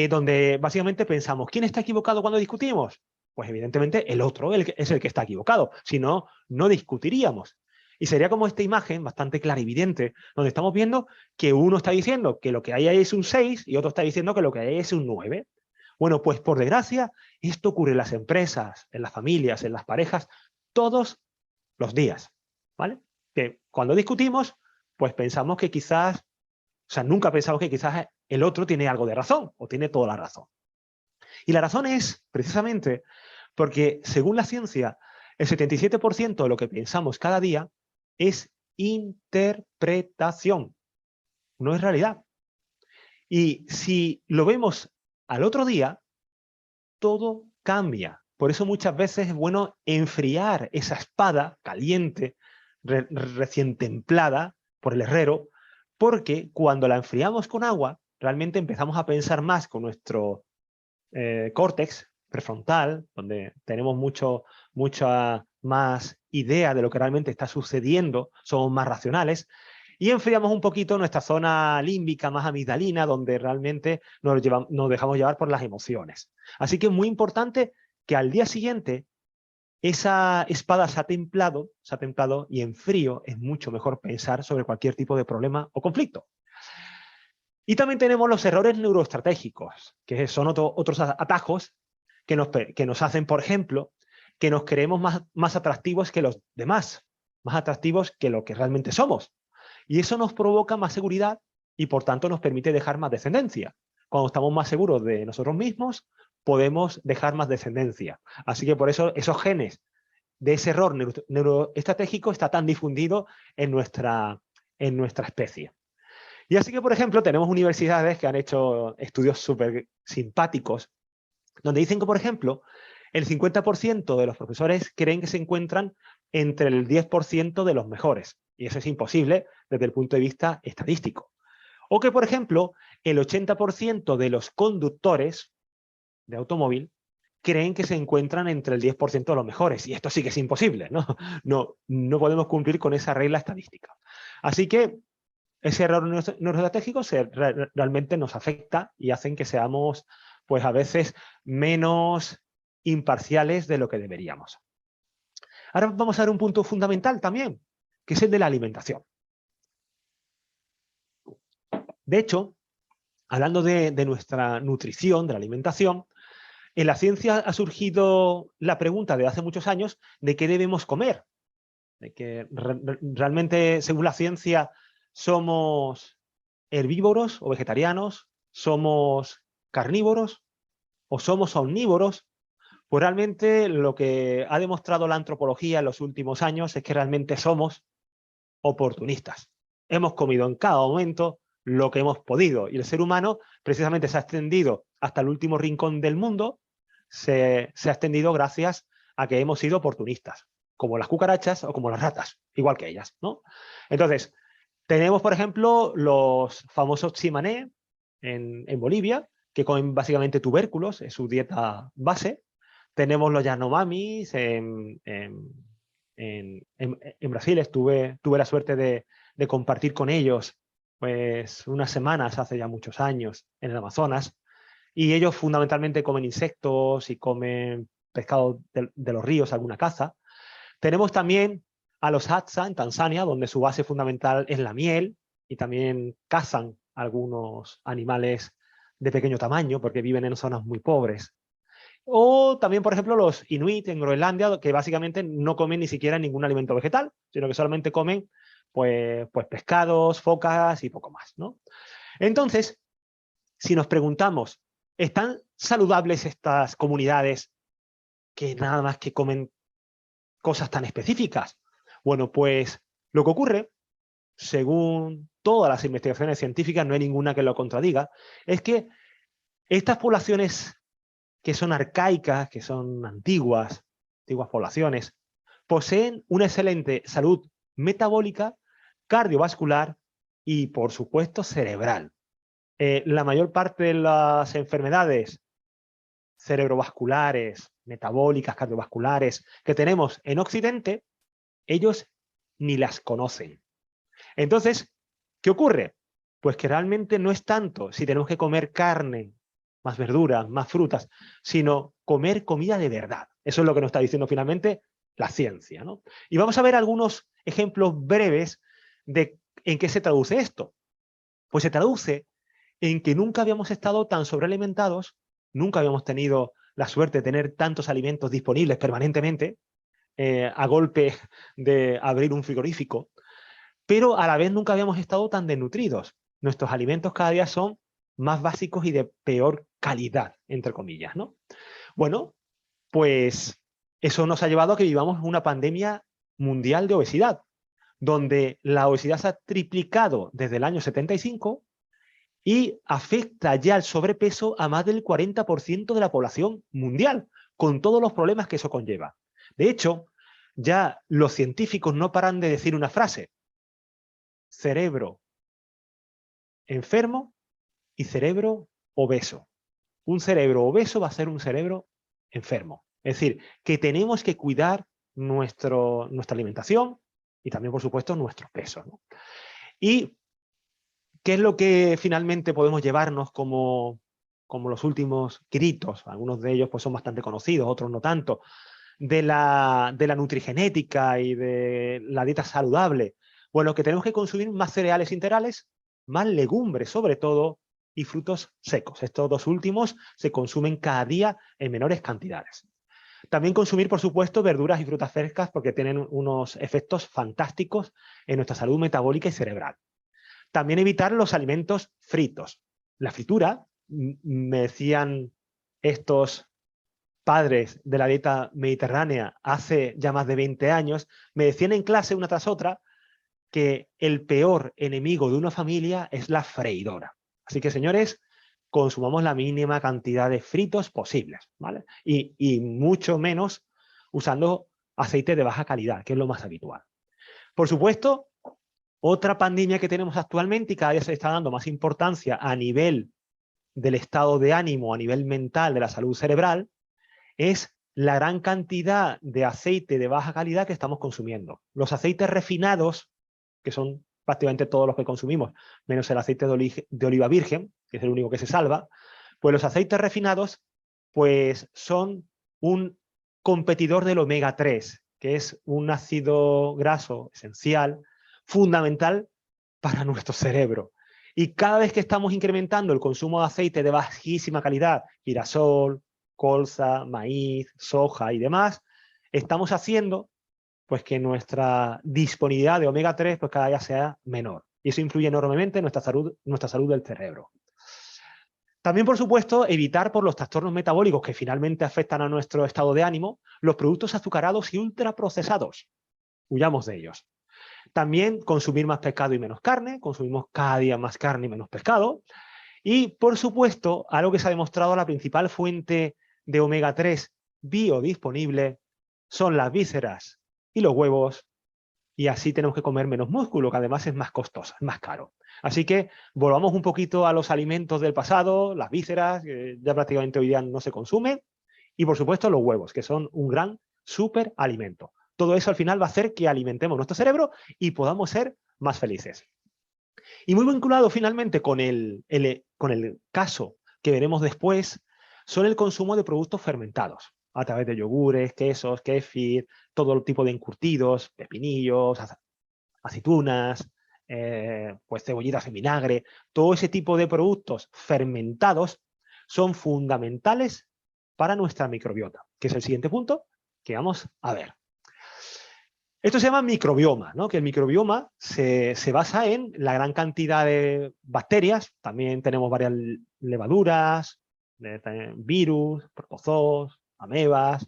donde básicamente pensamos, ¿quién está equivocado cuando discutimos? Pues evidentemente el otro es el que está equivocado, si no, no discutiríamos. Y sería como esta imagen bastante clarividente, donde estamos viendo que uno está diciendo que lo que hay ahí es un 6 y otro está diciendo que lo que hay es un 9. Bueno, pues por desgracia, esto ocurre en las empresas, en las familias, en las parejas, todos los días, ¿vale? Que cuando discutimos, pues pensamos que quizás, o sea, nunca pensamos que quizás el otro tiene algo de razón o tiene toda la razón. Y la razón es, precisamente, porque según la ciencia, el 77% de lo que pensamos cada día es interpretación, no es realidad. Y si lo vemos al otro día, todo cambia. Por eso muchas veces es bueno enfriar esa espada caliente, recién templada por el herrero, porque cuando la enfriamos con agua, realmente empezamos a pensar más con nuestro córtex prefrontal, donde tenemos mucha más idea de lo que realmente está sucediendo, somos más racionales, y enfriamos un poquito nuestra zona límbica más amigdalina, donde realmente nos dejamos llevar por las emociones. Así que es muy importante que al día siguiente esa espada se ha templado y en frío es mucho mejor pensar sobre cualquier tipo de problema o conflicto. Y también tenemos los errores neuroestratégicos, que son otros atajos que nos hacen, por ejemplo, que nos creemos más atractivos que los demás, más atractivos que lo que realmente somos. Y eso nos provoca más seguridad y, por tanto, nos permite dejar más descendencia. Cuando estamos más seguros de nosotros mismos, podemos dejar más descendencia. Así que por eso esos genes de ese error neuroestratégico está tan difundido en nuestra especie. Y así que, por ejemplo, tenemos universidades que han hecho estudios súper simpáticos, donde dicen que, por ejemplo, el 50% de los profesores creen que se encuentran entre el 10% de los mejores. Y eso es imposible desde el punto de vista estadístico. O que, por ejemplo, el 80% de los conductores de automóvil creen que se encuentran entre el 10% de los mejores. Y esto sí que es imposible, ¿no? No podemos cumplir con esa regla estadística. Así que ese error neuroestratégico realmente nos afecta y hacen que seamos, pues a veces, menos imparciales de lo que deberíamos. Ahora vamos a ver un punto fundamental también, que es el de la alimentación. De hecho, hablando de nuestra nutrición, de la alimentación, en la ciencia ha surgido la pregunta de hace muchos años de qué debemos comer. De que realmente, según la ciencia, somos herbívoros o vegetarianos, somos carnívoros o somos omnívoros. Pues realmente lo que ha demostrado la antropología en los últimos años es que realmente somos oportunistas. Hemos comido en cada momento lo que hemos podido y el ser humano precisamente se ha extendido hasta el último rincón del mundo, se ha extendido gracias a que hemos sido oportunistas, como las cucarachas o como las ratas, igual que ellas, ¿no? Entonces, tenemos, por ejemplo, los famosos chimané en Bolivia, que comen básicamente tubérculos, es su dieta base. Tenemos los yanomamis en en Brasil. Tuve la suerte de compartir con ellos pues unas semanas hace ya muchos años en el Amazonas, y ellos fundamentalmente comen insectos y comen pescado de los ríos, alguna caza. Tenemos también a los Hadza en Tanzania, donde su base fundamental es la miel, y también cazan algunos animales de pequeño tamaño porque viven en zonas muy pobres. O también, por ejemplo, los Inuit en Groenlandia, que básicamente no comen ni siquiera ningún alimento vegetal, sino que solamente comen pues pescados, focas y poco más, ¿no? Entonces, si nos preguntamos, ¿están saludables estas comunidades que nada más que comen cosas tan específicas? Bueno, pues lo que ocurre, según todas las investigaciones científicas, no hay ninguna que lo contradiga, es que estas poblaciones que son arcaicas, que son antiguas poblaciones, poseen una excelente salud metabólica, cardiovascular y, por supuesto, cerebral. La mayor parte de las enfermedades cerebrovasculares, metabólicas, cardiovasculares que tenemos en Occidente, ellos ni las conocen. Entonces, ¿qué ocurre? Pues que realmente no es tanto si tenemos que comer carne, más verduras, más frutas, sino comer comida de verdad. Eso es lo que nos está diciendo finalmente la ciencia, ¿no? Y vamos a ver algunos ejemplos breves de en qué se traduce esto. Pues se traduce en que nunca habíamos estado tan sobrealimentados, nunca habíamos tenido la suerte de tener tantos alimentos disponibles permanentemente, a golpe de abrir un frigorífico, pero a la vez nunca habíamos estado tan desnutridos. Nuestros alimentos cada día son más básicos y de peor calidad, entre comillas, ¿no? Bueno, pues eso nos ha llevado a que vivamos una pandemia mundial de obesidad, donde la obesidad se ha triplicado desde el año 75 y afecta ya el sobrepeso a más del 40% de la población mundial, con todos los problemas que eso conlleva. De hecho, ya los científicos no paran de decir una frase: cerebro enfermo y cerebro obeso. Un cerebro obeso va a ser un cerebro enfermo. Es decir, que tenemos que cuidar nuestra alimentación y también, por supuesto, nuestro peso, ¿no? ¿Y qué es lo que finalmente podemos llevarnos como los últimos gritos? Algunos de ellos pues, son bastante conocidos, otros no tanto, de la nutrigenética y de la dieta saludable. Bueno, que tenemos que consumir más cereales integrales, más legumbres sobre todo, y frutos secos. Estos dos últimos se consumen cada día en menores cantidades. También consumir, por supuesto, verduras y frutas frescas porque tienen unos efectos fantásticos en nuestra salud metabólica y cerebral. También evitar los alimentos fritos. La fritura, me decían estos padres de la dieta mediterránea hace ya más de 20 años, me decían en clase una tras otra que el peor enemigo de una familia es la freidora. Así que, señores, consumamos la mínima cantidad de fritos posibles, ¿vale? Y mucho menos usando aceite de baja calidad, que es lo más habitual. Por supuesto, otra pandemia que tenemos actualmente y cada día se le está dando más importancia a nivel del estado de ánimo, a nivel mental, de la salud cerebral, es la gran cantidad de aceite de baja calidad que estamos consumiendo. Los aceites refinados, que son prácticamente todos los que consumimos, menos el aceite de oliva virgen, que es el único que se salva, pues los aceites refinados pues son un competidor del omega 3, que es un ácido graso esencial, fundamental para nuestro cerebro. Y cada vez que estamos incrementando el consumo de aceite de bajísima calidad, girasol, colza, maíz, soja y demás, estamos haciendo pues que nuestra disponibilidad de omega 3 pues cada día sea menor. Y eso influye enormemente en nuestra salud del cerebro. También, por supuesto, evitar por los trastornos metabólicos que finalmente afectan a nuestro estado de ánimo los productos azucarados y ultraprocesados. Huyamos de ellos. También consumir más pescado y menos carne. Consumimos cada día más carne y menos pescado. Y, por supuesto, algo que se ha demostrado, la principal fuente de omega 3 biodisponible son las vísceras y los huevos, y así tenemos que comer menos músculo, que además es más costoso, es más caro. Así que volvamos un poquito a los alimentos del pasado, las vísceras, que ya prácticamente hoy día no se consumen, y por supuesto los huevos, que son un gran superalimento. Todo eso al final va a hacer que alimentemos nuestro cerebro y podamos ser más felices. Y muy vinculado finalmente con el caso que veremos después, son el consumo de productos fermentados, a través de yogures, quesos, kéfir, todo tipo de encurtidos, pepinillos, aceitunas, pues cebollitas en vinagre. Todo ese tipo de productos fermentados son fundamentales para nuestra microbiota, que es el siguiente punto que vamos a ver. Esto se llama microbioma, ¿no? Que el microbioma se basa en la gran cantidad de bacterias. También tenemos varias levaduras, virus, protozoos, amebas,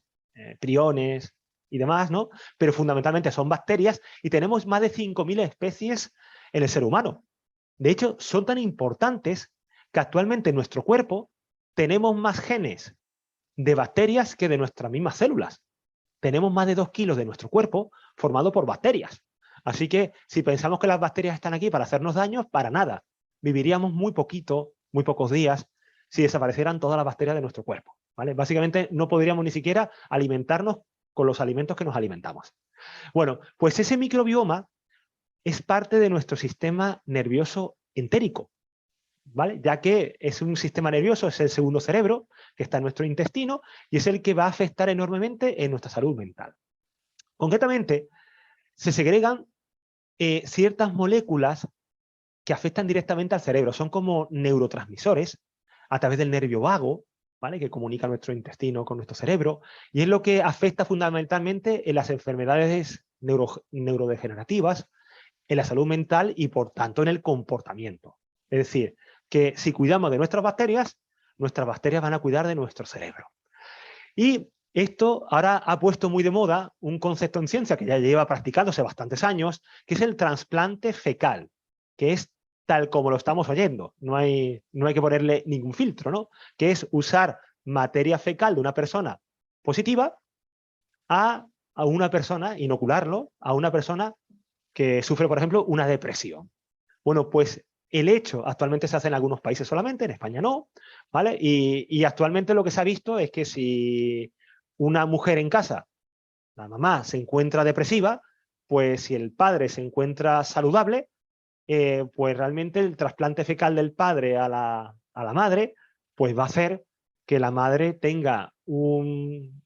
priones y demás, ¿no? Pero fundamentalmente son bacterias y tenemos más de 5.000 especies en el ser humano. De hecho, son tan importantes que actualmente en nuestro cuerpo tenemos más genes de bacterias que de nuestras mismas células. Tenemos más de 2 kilos de nuestro cuerpo formado por bacterias. Así que si pensamos que las bacterias están aquí para hacernos daño, para nada. Viviríamos muy pocos días si desaparecieran todas las bacterias de nuestro cuerpo, ¿vale? Básicamente no podríamos ni siquiera alimentarnos con los alimentos que nos alimentamos. Bueno, pues ese microbioma es parte de nuestro sistema nervioso entérico, ¿vale? Ya que es un sistema nervioso, es el segundo cerebro que está en nuestro intestino y es el que va a afectar enormemente en nuestra salud mental. Concretamente, se segregan ciertas moléculas que afectan directamente al cerebro. Son como neurotransmisores a través del nervio vago, ¿vale? Que comunica nuestro intestino con nuestro cerebro, y es lo que afecta fundamentalmente en las enfermedades neurodegenerativas, en la salud mental y por tanto en el comportamiento. Es decir, que si cuidamos de nuestras bacterias van a cuidar de nuestro cerebro. Y esto ahora ha puesto muy de moda un concepto en ciencia que ya lleva practicándose bastantes años, que es el trasplante fecal, que es tal como lo estamos oyendo. No hay que ponerle ningún filtro, ¿no? Que es usar materia fecal de una persona positiva a una persona, inocularlo a una persona que sufre, por ejemplo, una depresión. Bueno, pues el hecho actualmente se hace en algunos países solamente, en España no, ¿vale? Y actualmente lo que se ha visto es que si una mujer en casa, la mamá, se encuentra depresiva, pues si el padre se encuentra saludable, pues realmente el trasplante fecal del padre a la madre, pues va a hacer que la madre tenga un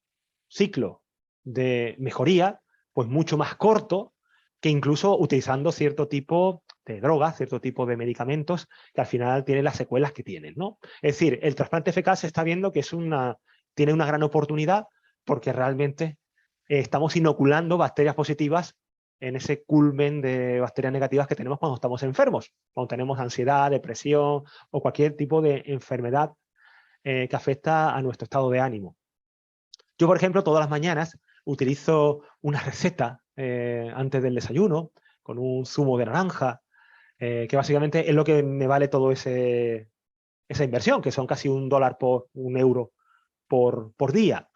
ciclo de mejoría pues mucho más corto que incluso utilizando cierto tipo de drogas, cierto tipo de medicamentos que al final tienen las secuelas que tienen, ¿no? Es decir, el trasplante fecal se está viendo que tiene una gran oportunidad porque realmente estamos inoculando bacterias positivas en ese culmen de bacterias negativas que tenemos cuando estamos enfermos, cuando tenemos ansiedad, depresión o cualquier tipo de enfermedad que afecta a nuestro estado de ánimo. Yo, por ejemplo, todas las mañanas utilizo una receta antes del desayuno con un zumo de naranja, que básicamente es lo que me vale todo esa inversión, que son casi $1 por €1 por día,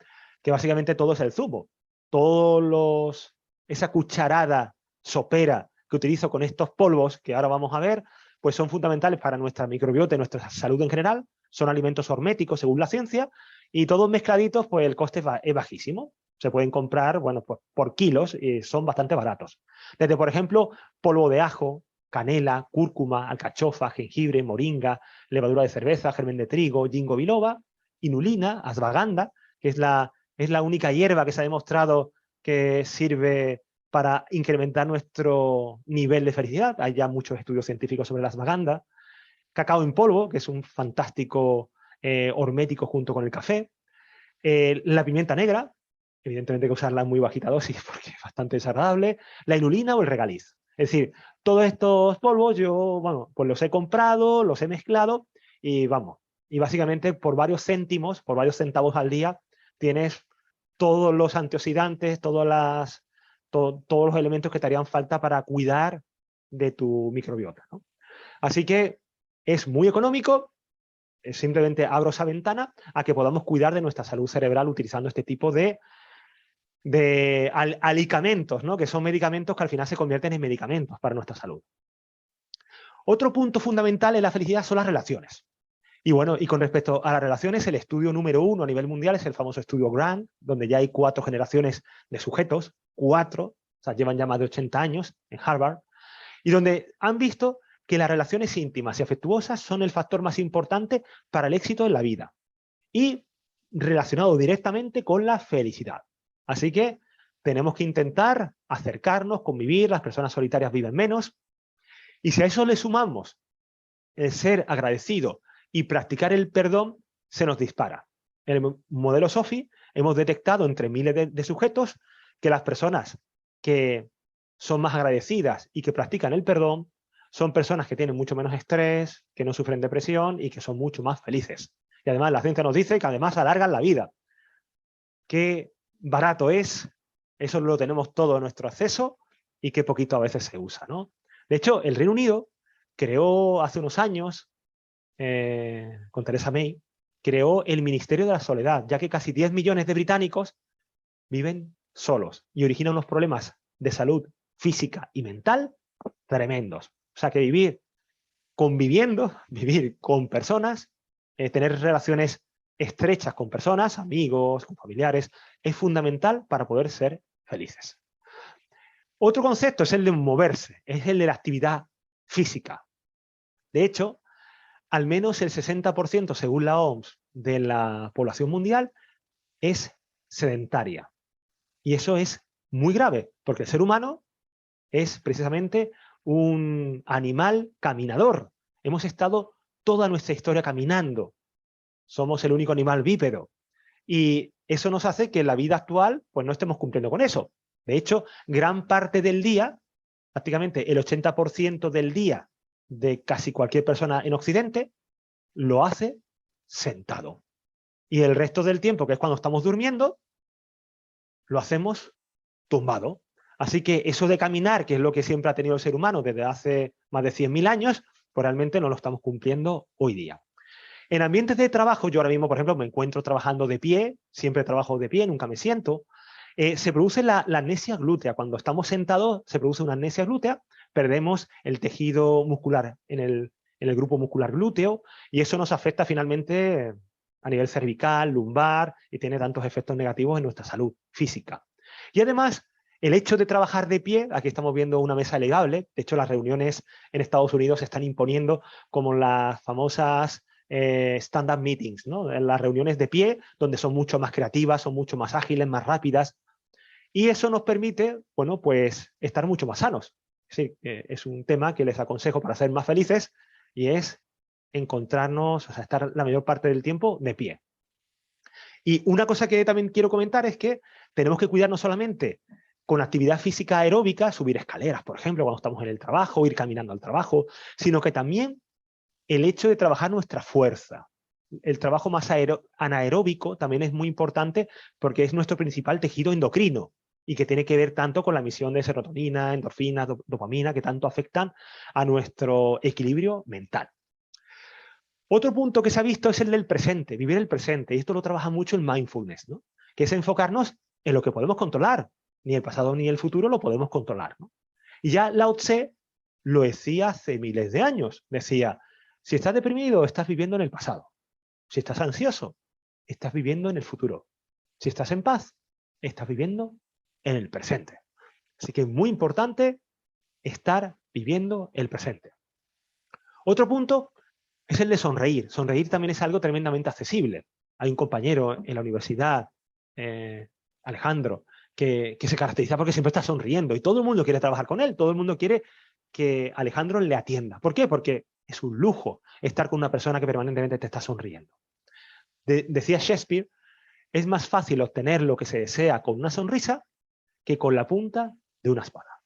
que básicamente todo es el zumo. Esa cucharada sopera que utilizo con estos polvos, que ahora vamos a ver, pues son fundamentales para nuestra microbiota y nuestra salud en general. Son alimentos horméticos según la ciencia, y todos mezcladitos, pues el coste es bajísimo. Se pueden comprar, bueno, pues por kilos y son bastante baratos. Desde, por ejemplo, polvo de ajo, canela, cúrcuma, alcachofa, jengibre, moringa, levadura de cerveza, germen de trigo, ginkgo biloba, inulina, ashwagandha, que es la única hierba que se ha demostrado que sirve para incrementar nuestro nivel de felicidad. Hay ya muchos estudios científicos sobre la ashwagandha. Cacao en polvo, que es un fantástico hormético junto con el café. La pimienta negra, evidentemente hay que usarla en muy bajita dosis porque es bastante desagradable. La inulina o el regaliz. Es decir, todos estos polvos yo, bueno, pues los he comprado, los he mezclado y vamos. Y básicamente por varios céntimos, por varios centavos al día, tienes todos los antioxidantes, todos los elementos que te harían falta para cuidar de tu microbiota, ¿no? Así que es muy económico. Simplemente abro esa ventana a que podamos cuidar de nuestra salud cerebral utilizando este tipo de alicamentos, ¿no? Que son medicamentos que al final se convierten en medicamentos para nuestra salud. Otro punto fundamental en la felicidad son las relaciones. Y bueno, y con respecto a las relaciones, el estudio número 1 a nivel mundial es el famoso estudio Grant, donde ya hay 4 generaciones de sujetos 4, o sea, llevan ya más de 80 años en Harvard, y donde han visto que las relaciones íntimas y afectuosas son el factor más importante para el éxito en la vida y relacionado directamente con la felicidad. Así que tenemos que intentar acercarnos, convivir, las personas solitarias viven menos, y si a eso le sumamos el ser agradecido y practicar el perdón, se nos dispara. En el modelo SOFI hemos detectado entre miles de sujetos que las personas que son más agradecidas y que practican el perdón son personas que tienen mucho menos estrés, que no sufren depresión y que son mucho más felices. Y además la ciencia nos dice que además alargan la vida. Qué barato es, eso lo tenemos todo a nuestro acceso y qué poquito a veces se usa, ¿no? De hecho, el Reino Unido creó hace unos años, con Theresa May, creó el Ministerio de la Soledad, ya que casi 10 millones de británicos viven solos y originan unos problemas de salud física y mental tremendos. O sea que vivir conviviendo, vivir con personas, tener relaciones estrechas con personas, amigos, con familiares, es fundamental para poder ser felices. Otro concepto es el de moverse, es el de la actividad física. De hecho, al menos el 60%, según la OMS, de la población mundial es sedentaria. Y eso es muy grave, porque el ser humano es precisamente un animal caminador. Hemos estado toda nuestra historia caminando. Somos el único animal bípedo. Y eso nos hace que en la vida actual pues no estemos cumpliendo con eso. De hecho, gran parte del día, prácticamente el 80% del día de casi cualquier persona en Occidente, lo hace sentado. Y el resto del tiempo, que es cuando estamos durmiendo, lo hacemos tumbado. Así que eso de caminar, que es lo que siempre ha tenido el ser humano desde hace más de 100.000 años, pues realmente no lo estamos cumpliendo hoy día. En ambientes de trabajo, yo ahora mismo, por ejemplo, me encuentro trabajando de pie, siempre trabajo de pie, nunca me siento. Se produce la amnesia glútea. Cuando estamos sentados se produce una amnesia glútea, perdemos el tejido muscular en el grupo muscular glúteo y eso nos afecta finalmente a nivel cervical, lumbar y tiene tantos efectos negativos en nuestra salud física. Y además, el hecho de trabajar de pie, aquí estamos viendo una mesa elegable, de hecho las reuniones en Estados Unidos se están imponiendo como las famosas stand-up meetings, ¿no? Las reuniones de pie, donde son mucho más creativas, son mucho más ágiles, más rápidas, y eso nos permite, bueno, pues estar mucho más sanos. Sí, es un tema que les aconsejo para ser más felices, y es encontrarnos, o sea, estar la mayor parte del tiempo de pie. Y una cosa que también quiero comentar es que tenemos que cuidarnos solamente con actividad física aeróbica, subir escaleras, por ejemplo, cuando estamos en el trabajo, ir caminando al trabajo, sino que también el hecho de trabajar nuestra fuerza. El trabajo más anaeróbico también es muy importante porque es nuestro principal tejido endocrino y que tiene que ver tanto con la emisión de serotonina, endorfina, dopamina, que tanto afectan a nuestro equilibrio mental. Otro punto que se ha visto es el del presente, vivir el presente, y esto lo trabaja mucho el mindfulness, ¿no? Que es enfocarnos en lo que podemos controlar. Ni el pasado ni el futuro lo podemos controlar, ¿no? Y ya Lao Tse lo decía hace miles de años. Decía, si estás deprimido, estás viviendo en el pasado. Si estás ansioso, estás viviendo en el futuro. Si estás en paz, estás viviendo en el presente. Así que es muy importante estar viviendo el presente. Otro punto es el de sonreír. Sonreír también es algo tremendamente accesible. Hay un compañero en la universidad, Alejandro, que se caracteriza porque siempre está sonriendo y todo el mundo quiere trabajar con él, todo el mundo quiere que Alejandro le atienda. ¿Por qué? Porque es un lujo estar con una persona que permanentemente te está sonriendo. Decía Shakespeare, es más fácil obtener lo que se desea con una sonrisa que con la punta de una espada.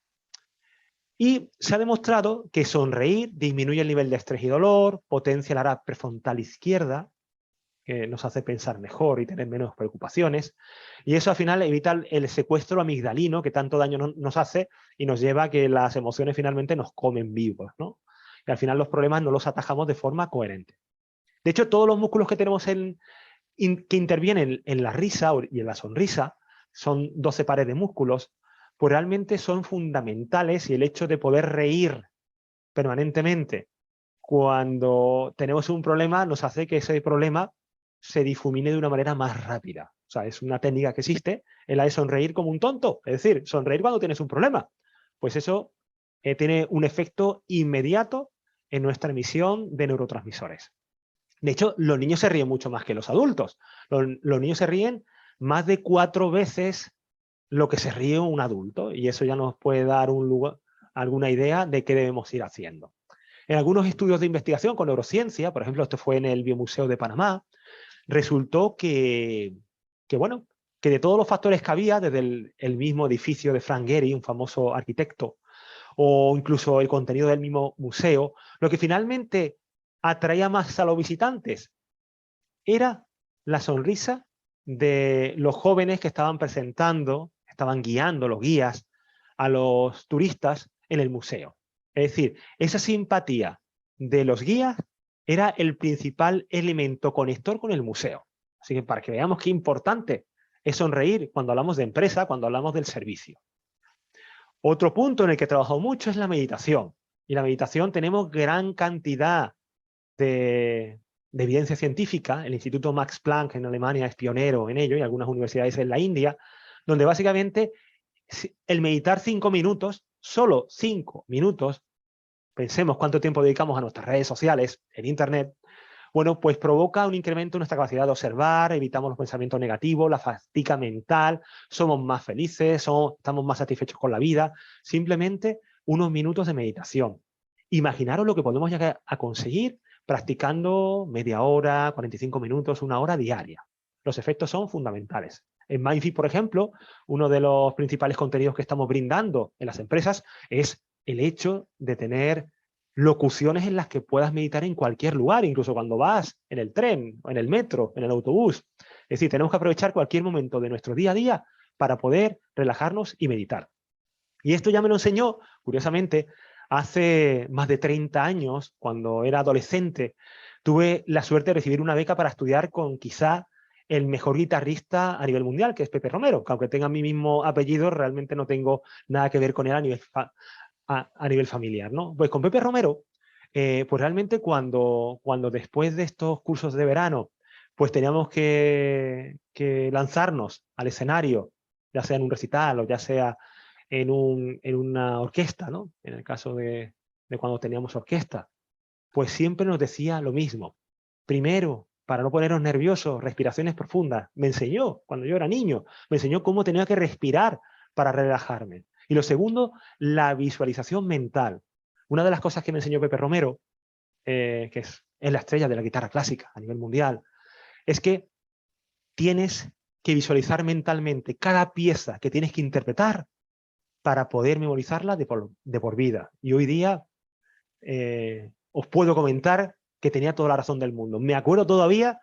Y se ha demostrado que sonreír disminuye el nivel de estrés y dolor, potencia la área prefrontal izquierda, que nos hace pensar mejor y tener menos preocupaciones, y eso al final evita el secuestro amigdalino que tanto daño nos hace y nos lleva a que las emociones finalmente nos comen vivos, ¿no? Y al final los problemas no los atajamos de forma coherente. De hecho, todos los músculos que tenemos que intervienen en la risa y en la sonrisa, son 12 pares de músculos, pues realmente son fundamentales, y el hecho de poder reír permanentemente cuando tenemos un problema nos hace que ese problema se difumine de una manera más rápida. O sea, es una técnica que existe, es la de sonreír como un tonto, es decir, sonreír cuando tienes un problema. Pues eso tiene un efecto inmediato en nuestra emisión de neurotransmisores. De hecho, los niños se ríen mucho más que los adultos. Los niños se ríen más de 4 veces lo que se ríe un adulto, y eso ya nos puede dar alguna idea de qué debemos ir haciendo. En algunos estudios de investigación con neurociencia, por ejemplo, esto fue en el Biomuseo de Panamá, resultó que de todos los factores que había, desde el mismo edificio de Frank Gehry, un famoso arquitecto, o incluso el contenido del mismo museo, lo que finalmente atraía más a los visitantes era la sonrisa de los jóvenes que estaban presentando, estaban guiando, los guías, a los turistas en el museo. Es decir, esa simpatía de los guías era el principal elemento conector con el museo. Así que para que veamos qué importante es sonreír cuando hablamos de empresa, cuando hablamos del servicio. Otro punto en el que he trabajado mucho es la meditación. Y la meditación tenemos gran cantidad de evidencia científica. El Instituto Max Planck en Alemania es pionero en ello, y algunas universidades en la India, donde básicamente el meditar 5 minutos, solo 5 minutos, pensemos cuánto tiempo dedicamos a nuestras redes sociales, en Internet, bueno, pues provoca un incremento en nuestra capacidad de observar, evitamos los pensamientos negativos, la fatiga mental, somos más felices, estamos más satisfechos con la vida. Simplemente unos minutos de meditación. Imaginaros lo que podemos llegar a conseguir practicando media hora, 45 minutos, 1 hora diaria. Los efectos son fundamentales. En Mindfit, por ejemplo, uno de los principales contenidos que estamos brindando en las empresas es el hecho de tener locuciones en las que puedas meditar en cualquier lugar, incluso cuando vas en el tren, en el metro, en el autobús. Es decir, tenemos que aprovechar cualquier momento de nuestro día a día para poder relajarnos y meditar. Y esto ya me lo enseñó, curiosamente, hace más de 30 años, cuando era adolescente, tuve la suerte de recibir una beca para estudiar con quizá el mejor guitarrista a nivel mundial, que es Pepe Romero, que aunque tenga mi mismo apellido, realmente no tengo nada que ver con él a nivel familiar, ¿no? Pues con Pepe Romero, pues realmente cuando después de estos cursos de verano, pues teníamos que lanzarnos al escenario, ya sea en un recital o ya sea en una orquesta, ¿no? En el caso de cuando teníamos orquesta, pues siempre nos decía lo mismo. Primero, para no ponernos nerviosos, respiraciones profundas. Me enseñó, cuando yo era niño, me enseñó cómo tenía que respirar para relajarme. Y lo segundo, la visualización mental. Una de las cosas que me enseñó Pepe Romero, que es la estrella de la guitarra clásica a nivel mundial, es que tienes que visualizar mentalmente cada pieza que tienes que interpretar para poder memorizarla de por vida. Y hoy día os puedo comentar que tenía toda la razón del mundo. Me acuerdo todavía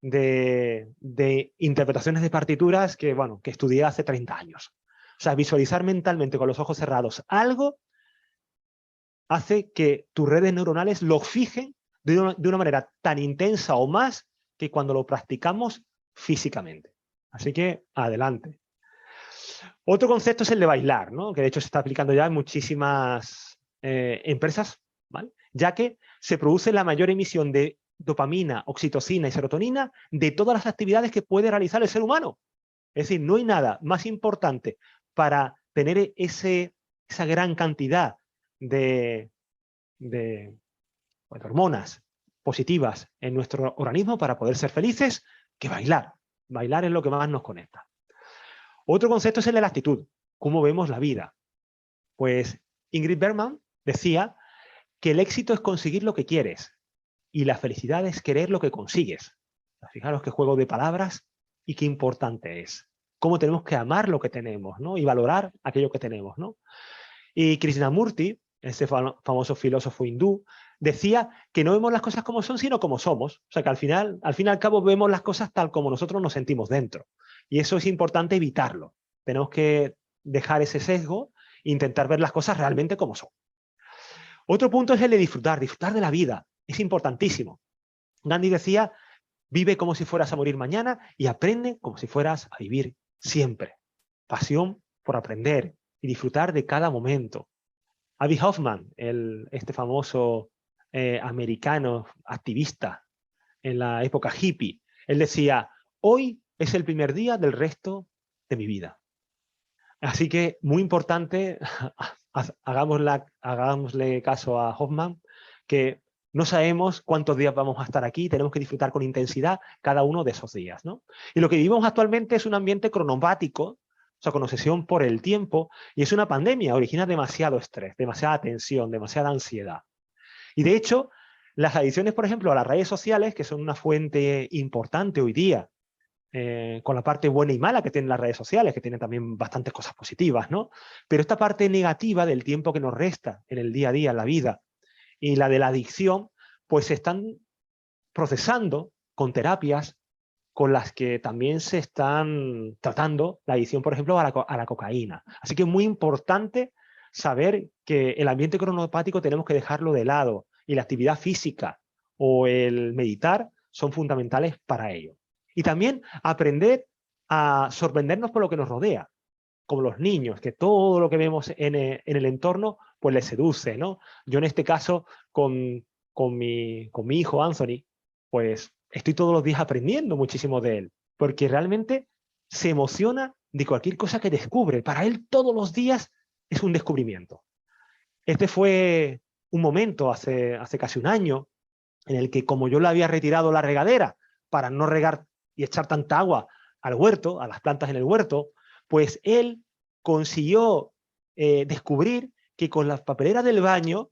de interpretaciones de partituras que estudié hace 30 años. O sea, visualizar mentalmente con los ojos cerrados algo hace que tus redes neuronales lo fijen de una manera tan intensa o más que cuando lo practicamos físicamente. Así que, adelante. Otro concepto es el de bailar, ¿no? Que de hecho se está aplicando ya en muchísimas empresas, ¿vale? Ya que se produce la mayor emisión de dopamina, oxitocina y serotonina de todas las actividades que puede realizar el ser humano. Es decir, no hay nada más importante para tener esa gran cantidad de hormonas positivas en nuestro organismo para poder ser felices que bailar. Bailar es lo que más nos conecta. Otro concepto es el de la actitud, cómo vemos la vida. Pues Ingrid Bergman decía que el éxito es conseguir lo que quieres y la felicidad es querer lo que consigues. Fijaros qué juego de palabras y qué importante es. Cómo tenemos que amar lo que tenemos, ¿no? Y valorar aquello que tenemos, ¿no? Y Krishnamurti, ese famoso filósofo hindú, decía que no vemos las cosas como son, sino como somos. O sea, que al fin y al cabo vemos las cosas tal como nosotros nos sentimos dentro. Y eso es importante evitarlo. Tenemos que dejar ese sesgo e intentar ver las cosas realmente como son. Otro punto es el de disfrutar de la vida. Es importantísimo. Gandhi decía, vive como si fueras a morir mañana y aprende como si fueras a vivir siempre. Pasión por aprender y disfrutar de cada momento. Abbie Hoffman, este famoso americano activista en la época hippie, Él decía, hoy es el primer día del resto de mi vida. Así que muy importante, hagámosle caso a Hoffman, que no sabemos cuántos días vamos a estar aquí, tenemos que disfrutar con intensidad cada uno de esos días, ¿no? Y lo que vivimos actualmente es un ambiente cronopático, o sea, con obsesión por el tiempo, y es una pandemia, origina demasiado estrés, demasiada tensión, demasiada ansiedad. Y de hecho, las adicciones, por ejemplo, a las redes sociales, que son una fuente importante hoy día, con la parte buena y mala que tienen las redes sociales, que tienen también bastantes cosas positivas, ¿no? Pero esta parte negativa del tiempo que nos resta en el día a día, en la vida, y la de la adicción, pues se están procesando con terapias con las que también se están tratando la adicción, por ejemplo, a la cocaína. Así que es muy importante saber que el ambiente cronopático tenemos que dejarlo de lado, y la actividad física o el meditar son fundamentales para ello. Y también aprender a sorprendernos por lo que nos rodea, como los niños, que todo lo que vemos en el entorno pues les seduce, ¿no? Yo en este caso con mi hijo Anthony, pues estoy todos los días aprendiendo muchísimo de él, porque realmente se emociona de cualquier cosa que descubre. Para él todos los días es un descubrimiento. Este fue un momento hace casi un año en el que, como yo le había retirado la regadera para no regar y echar tanta agua al huerto, a las plantas en el huerto, pues él consiguió descubrir que con las papeleras del baño,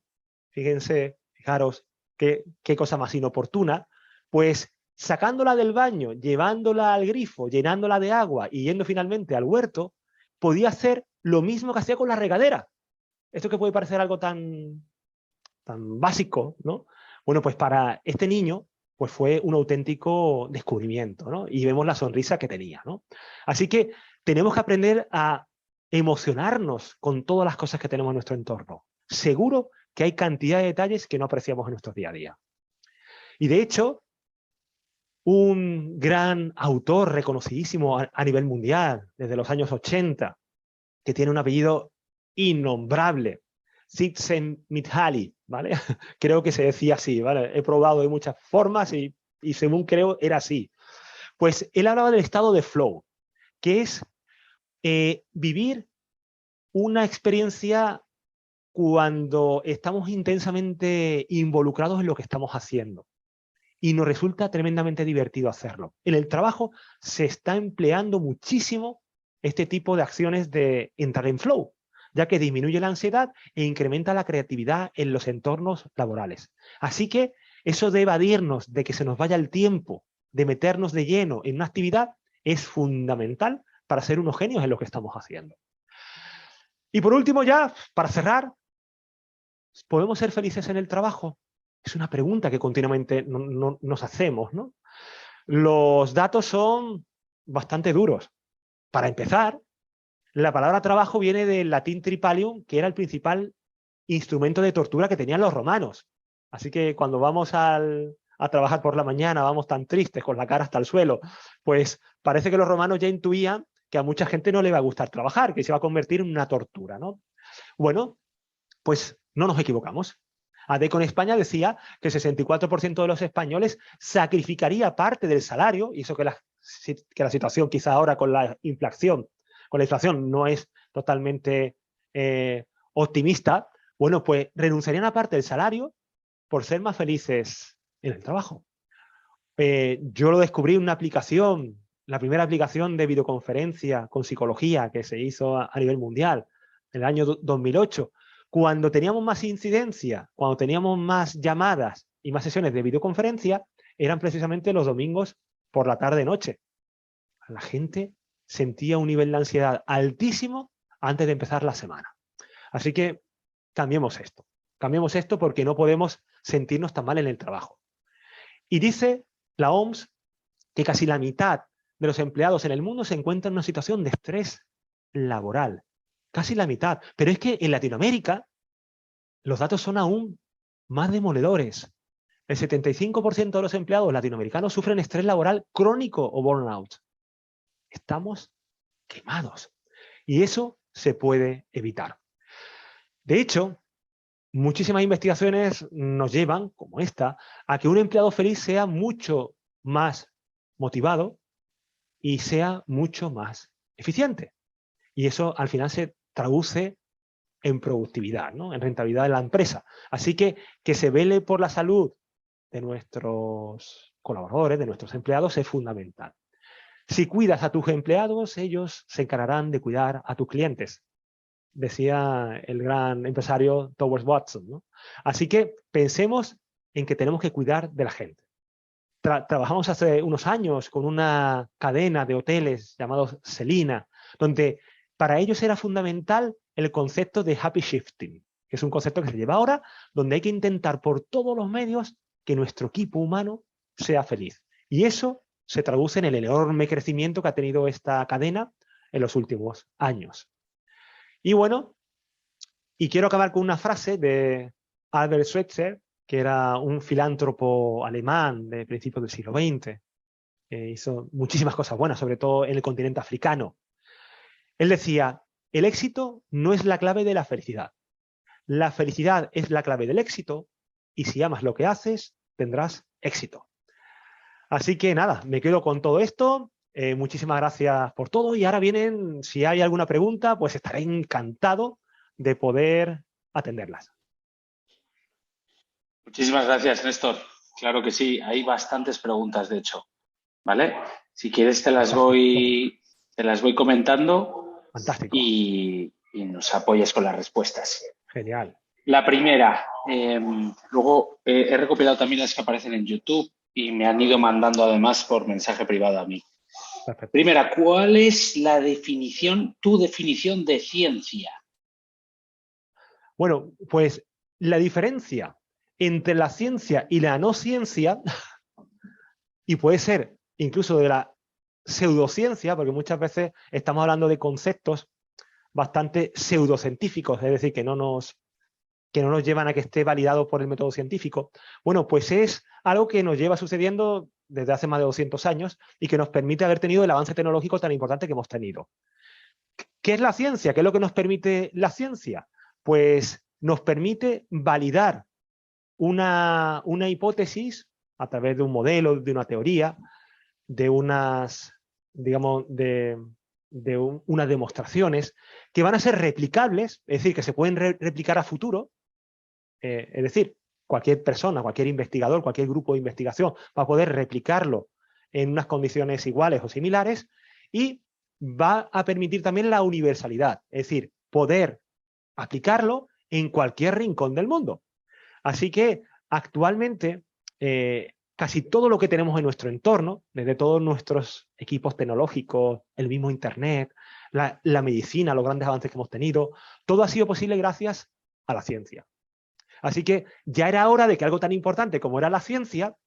fijaros qué cosa más inoportuna, pues sacándola del baño, llevándola al grifo, llenándola de agua y yendo finalmente al huerto, podía hacer lo mismo que hacía con la regadera. Esto que puede parecer algo tan básico, ¿no? Bueno, pues para este niño pues fue un auténtico descubrimiento, ¿no? Y vemos la sonrisa que tenía, ¿no? Así que tenemos que aprender a emocionarnos con todas las cosas que tenemos en nuestro entorno. Seguro que hay cantidad de detalles que no apreciamos en nuestro día a día. Y de hecho, un gran autor reconocidísimo a nivel mundial, desde los años 80, que tiene un apellido innombrable, Csikszentmihalyi, ¿vale? Creo que se decía así, ¿vale? He probado de muchas formas y según creo era así. Pues él hablaba del estado de flow, que es vivir una experiencia cuando estamos intensamente involucrados en lo que estamos haciendo y nos resulta tremendamente divertido hacerlo. En el trabajo se está empleando muchísimo este tipo de acciones de entrar en flow, ya que disminuye la ansiedad e incrementa la creatividad en los entornos laborales. Así que eso de evadirnos, de que se nos vaya el tiempo, de meternos de lleno en una actividad, es fundamental para ser unos genios en lo que estamos haciendo. Y por último ya, para cerrar, ¿podemos ser felices en el trabajo? Es una pregunta que continuamente nos hacemos, ¿no? Los datos son bastante duros. Para empezar, la palabra trabajo viene del latín tripalium, que era el principal instrumento de tortura que tenían los romanos. Así que cuando vamos a trabajar por la mañana, vamos tan tristes, con la cara hasta el suelo, pues parece que los romanos ya intuían que a mucha gente no le va a gustar trabajar, que se va a convertir en una tortura, ¿no? Bueno, pues no nos equivocamos. ADECO en España decía que el 64% de los españoles sacrificaría parte del salario, y eso que la situación quizá ahora con la inflación no es totalmente optimista, bueno, pues renunciarían a parte del salario por ser más felices en el trabajo. Yo lo descubrí en una aplicación, la primera aplicación de videoconferencia con psicología que se hizo a nivel mundial en el año 2008, cuando teníamos más incidencia, cuando teníamos más llamadas y más sesiones de videoconferencia, eran precisamente los domingos por la tarde-noche. La gente sentía un nivel de ansiedad altísimo antes de empezar la semana. Así que cambiemos esto porque no podemos sentirnos tan mal en el trabajo. Y dice la OMS que casi la mitad de los empleados en el mundo se encuentran en una situación de estrés laboral. Casi la mitad. Pero es que en Latinoamérica los datos son aún más demoledores. El 75% de los empleados latinoamericanos sufren estrés laboral crónico o burnout. Estamos quemados. Y eso se puede evitar. De hecho, muchísimas investigaciones nos llevan, como esta, a que un empleado feliz sea mucho más motivado y sea mucho más eficiente. Y eso al final se traduce en productividad, ¿no? En rentabilidad de la empresa. Así que se vele por la salud de nuestros colaboradores, de nuestros empleados, es fundamental. Si cuidas a tus empleados, ellos se encargarán de cuidar a tus clientes, decía el gran empresario Thomas Watson, ¿no? Así que pensemos en que tenemos que cuidar de la gente. Trabajamos hace unos años con una cadena de hoteles llamados Selina, donde para ellos era fundamental el concepto de happy shifting, que es un concepto que se lleva ahora, donde hay que intentar por todos los medios que nuestro equipo humano sea feliz. Y eso se traduce en el enorme crecimiento que ha tenido esta cadena en los últimos años. Y bueno, y quiero acabar con una frase de Albert Schweitzer, que era un filántropo alemán de principios del siglo XX, que hizo muchísimas cosas buenas, sobre todo en el continente africano. Él decía, el éxito no es la clave de la felicidad. La felicidad es la clave del éxito, y si amas lo que haces, tendrás éxito. Así que nada, me quedo con todo esto. Muchísimas gracias por todo. Y ahora vienen, si hay alguna pregunta, pues estaré encantado de poder atenderlas. Muchísimas gracias, Néstor. Claro que sí, hay bastantes preguntas, de hecho. ¿Vale? Si quieres te las voy comentando. Fantástico. Y nos apoyas con las respuestas. Genial. La primera, luego he recopilado también las que aparecen en YouTube y me han ido mandando además por mensaje privado a mí. Perfecto. Primera, ¿cuál es tu definición de ciencia? Bueno, pues la diferencia entre la ciencia y la no ciencia, y puede ser incluso de la pseudociencia, porque muchas veces estamos hablando de conceptos bastante pseudocientíficos, es decir, que no nos llevan a que esté validado por el método científico. Bueno, pues es algo que nos lleva sucediendo desde hace más de 200 años y que nos permite haber tenido el avance tecnológico tan importante que hemos tenido. ¿Qué es la ciencia? ¿Qué es lo que nos permite la ciencia? Pues nos permite validar una hipótesis a través de un modelo, de una teoría, de unas, digamos, unas demostraciones que van a ser replicables, es decir, que se pueden replicar a futuro. Es decir, cualquier persona, cualquier investigador, cualquier grupo de investigación va a poder replicarlo en unas condiciones iguales o similares, y va a permitir también la universalidad, es decir, poder aplicarlo en cualquier rincón del mundo. Así que actualmente casi todo lo que tenemos en nuestro entorno, desde todos nuestros equipos tecnológicos, el mismo Internet, la medicina, los grandes avances que hemos tenido, todo ha sido posible gracias a la ciencia. Así que ya era hora de que algo tan importante como era la ciencia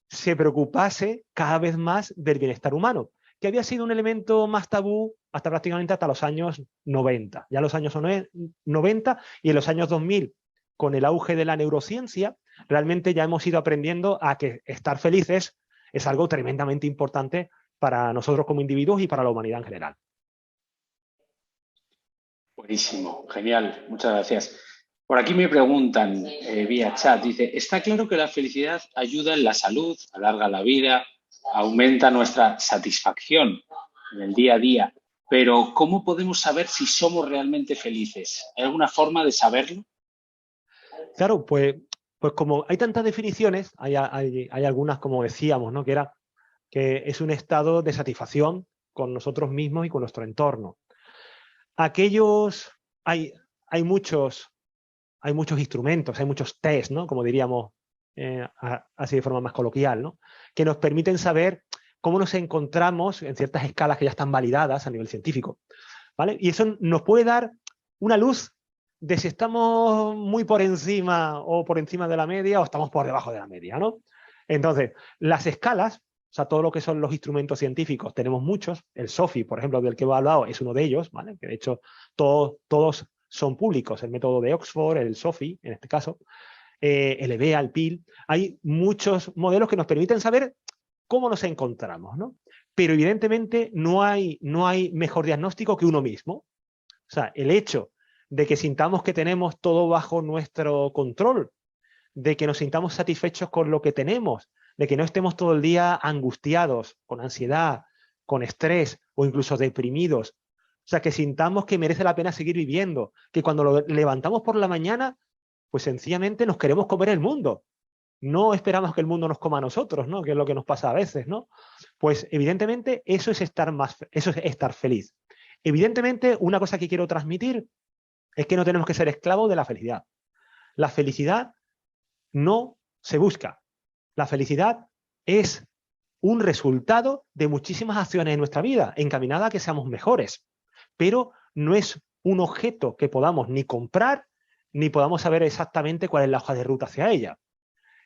se preocupase cada vez más del bienestar humano, que había sido un elemento más tabú hasta los años 90. Ya los años 90 y en los años 2000, con el auge de la neurociencia, realmente ya hemos ido aprendiendo a que estar felices es algo tremendamente importante para nosotros como individuos y para la humanidad en general. Buenísimo, genial, muchas gracias. Por aquí me preguntan vía chat, dice, está claro que la felicidad ayuda en la salud, alarga la vida, aumenta nuestra satisfacción en el día a día, pero ¿cómo podemos saber si somos realmente felices? ¿Hay alguna forma de saberlo? Claro, pues como hay tantas definiciones, hay algunas, como decíamos, ¿no? que es un estado de satisfacción con nosotros mismos y con nuestro entorno. Hay muchos instrumentos, hay muchos test, ¿no? Como diríamos así de forma más coloquial, ¿no? Que nos permiten saber cómo nos encontramos en ciertas escalas que ya están validadas a nivel científico, ¿vale? Y eso nos puede dar una luz de si estamos muy por encima o por encima de la media o estamos por debajo de la media, ¿no? Entonces, las escalas, o sea, todo lo que son los instrumentos científicos, tenemos muchos. El SOFI, por ejemplo, del que he hablado, es uno de ellos, ¿vale? Que de hecho todos son públicos, el método de Oxford, el SOFI, en este caso, el EBEA, el PIL. Hay muchos modelos que nos permiten saber cómo nos encontramos, ¿no? Pero evidentemente no hay mejor diagnóstico que uno mismo. O sea, el hecho de que sintamos que tenemos todo bajo nuestro control, de que nos sintamos satisfechos con lo que tenemos, de que no estemos todo el día angustiados, con ansiedad, con estrés o incluso deprimidos. O sea, que sintamos que merece la pena seguir viviendo, que cuando lo levantamos por la mañana, pues sencillamente nos queremos comer el mundo. No esperamos que el mundo nos coma a nosotros, ¿no? Que es lo que nos pasa a veces, ¿no? Pues evidentemente eso es estar feliz. Evidentemente, una cosa que quiero transmitir es que no tenemos que ser esclavos de la felicidad. La felicidad no se busca. La felicidad es un resultado de muchísimas acciones en nuestra vida, encaminada a que seamos mejores. Pero no es un objeto que podamos ni comprar, ni podamos saber exactamente cuál es la hoja de ruta hacia ella.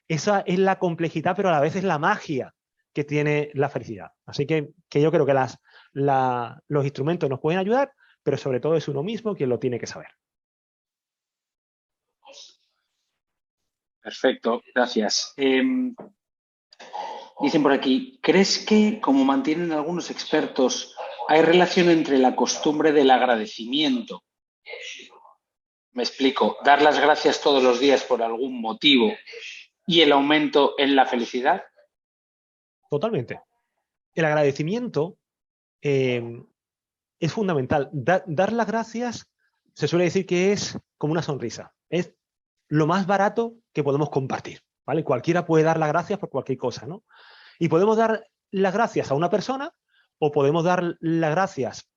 Esa es la complejidad, pero a la vez es la magia que tiene la felicidad. Así que yo creo que los instrumentos nos pueden ayudar, pero sobre todo es uno mismo quien lo tiene que saber. Perfecto, gracias. Dicen por aquí, ¿crees que, como mantienen algunos expertos, hay relación entre la costumbre del agradecimiento? Me explico, dar las gracias todos los días por algún motivo y el aumento en la felicidad. Totalmente. El agradecimiento es fundamental. Dar las gracias se suele decir que es como una sonrisa. Es lo más barato que podemos compartir, ¿vale? Cualquiera puede dar las gracias por cualquier cosa, ¿no? Y podemos dar las gracias a una persona o podemos dar las gracias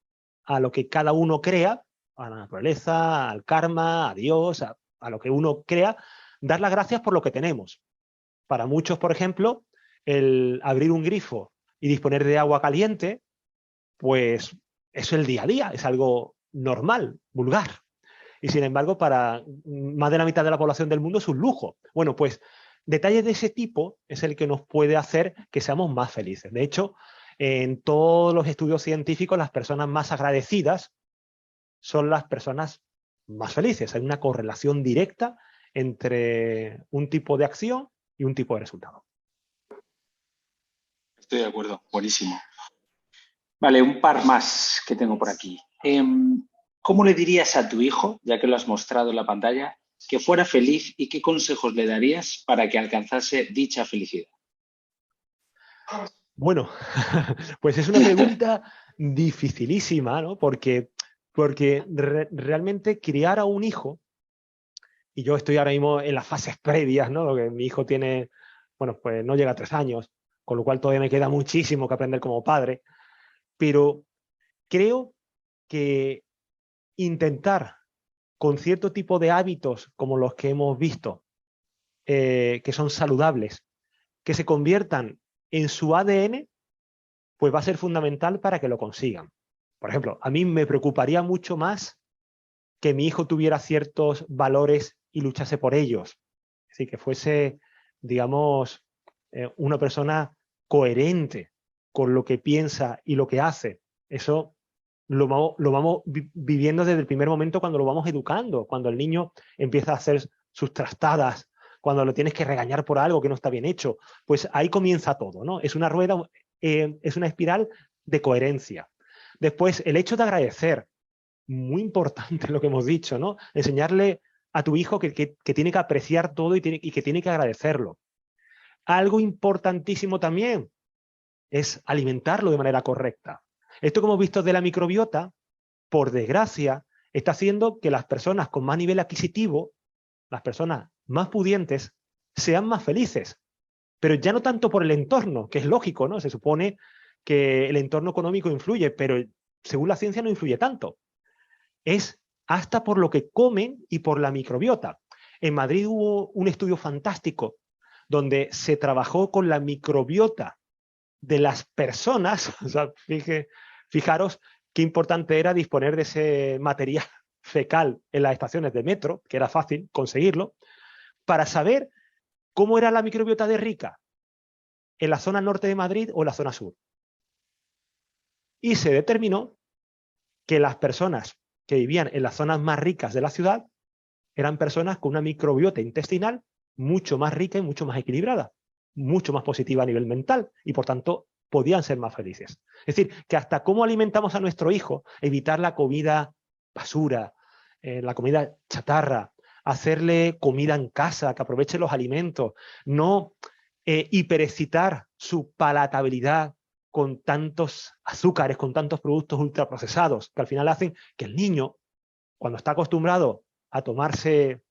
a lo que cada uno crea, a la naturaleza, al karma, a Dios, a lo que uno crea, dar las gracias por lo que tenemos. Para muchos, por ejemplo, el abrir un grifo y disponer de agua caliente, pues eso es el día a día, es algo normal, vulgar. Y sin embargo, para más de la mitad de la población del mundo es un lujo. Bueno, pues detalles de ese tipo es el que nos puede hacer que seamos más felices. De hecho, en todos los estudios científicos, las personas más agradecidas son las personas más felices. Hay una correlación directa entre un tipo de acción y un tipo de resultado. Estoy de acuerdo, buenísimo. Vale, un par más que tengo por aquí. ¿Cómo le dirías a tu hijo, ya que lo has mostrado en la pantalla, que fuera feliz y qué consejos le darías para que alcanzase dicha felicidad? Bueno, pues es una pregunta dificilísima, ¿no? Porque realmente criar a un hijo, y yo estoy ahora mismo en las fases previas, ¿no? Porque mi hijo tiene, bueno, pues no llega a 3 años, con lo cual todavía me queda muchísimo que aprender como padre, pero creo que intentar con cierto tipo de hábitos como los que hemos visto, que son saludables, que se conviertan en su ADN, pues va a ser fundamental para que lo consigan. Por ejemplo, a mí me preocuparía mucho más que mi hijo tuviera ciertos valores y luchase por ellos. Es decir, que fuese, digamos, una persona coherente con lo que piensa y lo que hace. Eso lo vamos viviendo desde el primer momento cuando lo vamos educando, cuando el niño empieza a hacer sus trastadas, cuando lo tienes que regañar por algo que no está bien hecho. Pues ahí comienza todo, ¿no? Es una rueda, es una espiral de coherencia. Después, el hecho de agradecer, muy importante lo que hemos dicho, ¿no? Enseñarle a tu hijo que tiene que apreciar todo y que tiene que agradecerlo. Algo importantísimo también es alimentarlo de manera correcta. Esto que hemos visto de la microbiota, por desgracia, está haciendo que las personas con más nivel adquisitivo, las personas más pudientes, sean más felices. Pero ya no tanto por el entorno, que es lógico, ¿no? Se supone que el entorno económico influye, pero según la ciencia no influye tanto. Es hasta por lo que comen y por la microbiota. En Madrid hubo un estudio fantástico donde se trabajó con la microbiota de las personas. O sea, fijaros qué importante era disponer de ese material fecal en las estaciones de metro, que era fácil conseguirlo, para saber cómo era la microbiota de Rica en la zona norte de Madrid o en la zona sur. Y se determinó que las personas que vivían en las zonas más ricas de la ciudad eran personas con una microbiota intestinal mucho más rica y mucho más equilibrada, mucho más positiva a nivel mental y por tanto podían ser más felices. Es decir, que hasta cómo alimentamos a nuestro hijo, evitar la comida basura, la comida chatarra, hacerle comida en casa, que aproveche los alimentos, no hiperexcitar su palatabilidad con tantos azúcares, con tantos productos ultraprocesados, que al final hacen que el niño, cuando está acostumbrado a tomarse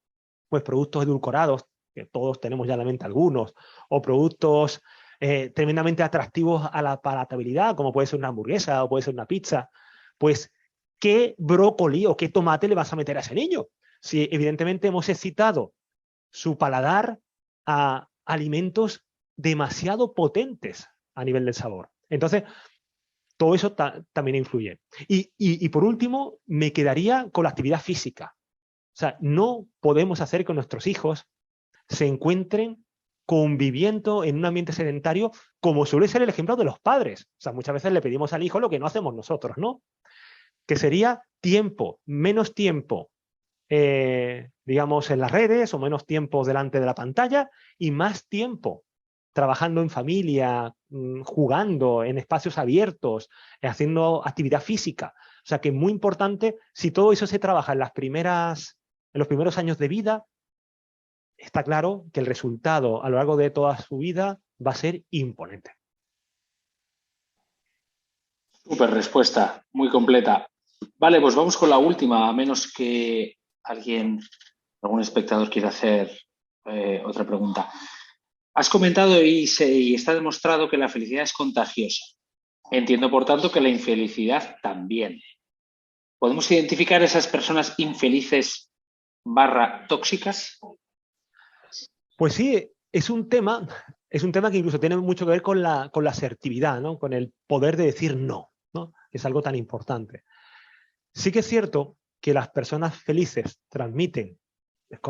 pues, productos edulcorados, que todos tenemos ya en la mente algunos, o productos tremendamente atractivos a la palatabilidad, como puede ser una hamburguesa o puede ser una pizza, pues ¿qué brócoli o qué tomate le vas a meter a ese niño? Si evidentemente hemos excitado su paladar a alimentos demasiado potentes a nivel del sabor. Entonces, todo eso también influye. Y por último, me quedaría con la actividad física. O sea, no podemos hacer que nuestros hijos se encuentren conviviendo en un ambiente sedentario como suele ser el ejemplo de los padres. O sea, muchas veces le pedimos al hijo lo que no hacemos nosotros, ¿no? Que sería tiempo, menos tiempo, digamos, en las redes o menos tiempo delante de la pantalla y más tiempo trabajando en familia, jugando en espacios abiertos, haciendo actividad física. O sea que es muy importante, si todo eso se trabaja en los primeros años de vida, está claro que el resultado a lo largo de toda su vida va a ser imponente. Súper respuesta, muy completa. Vale, pues vamos con la última, a menos que algún espectador quiera hacer otra pregunta. Has comentado y está demostrado que la felicidad es contagiosa. Entiendo, por tanto, que la infelicidad también. ¿Podemos identificar esas personas infelices / tóxicas? Pues sí, es un tema que incluso tiene mucho que ver con la asertividad, ¿no? Con el poder de decir no, ¿no? Que es algo tan importante. Sí que es cierto que las personas felices transmiten,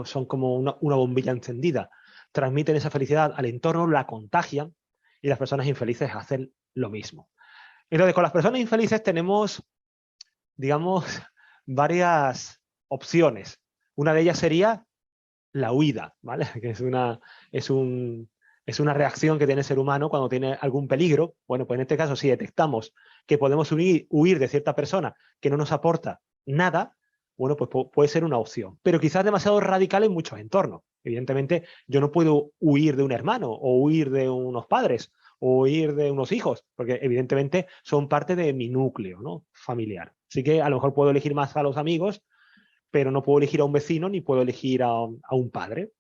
son como una bombilla encendida, transmiten esa felicidad al entorno, la contagian, y las personas infelices hacen lo mismo. Entonces, con las personas infelices tenemos, digamos, varias opciones. Una de ellas sería la huida, ¿vale? Que es una reacción que tiene el ser humano cuando tiene algún peligro. Bueno, pues en este caso, si detectamos que podemos huir de cierta persona que no nos aporta nada, bueno, pues puede ser una opción. Pero quizás demasiado radical en muchos entornos. Evidentemente, yo no puedo huir de un hermano, o huir de unos padres, o huir de unos hijos, porque evidentemente son parte de mi núcleo, ¿no? Familiar. Así que a lo mejor puedo elegir más a los amigos, pero no puedo elegir a un vecino ni puedo elegir a un padre.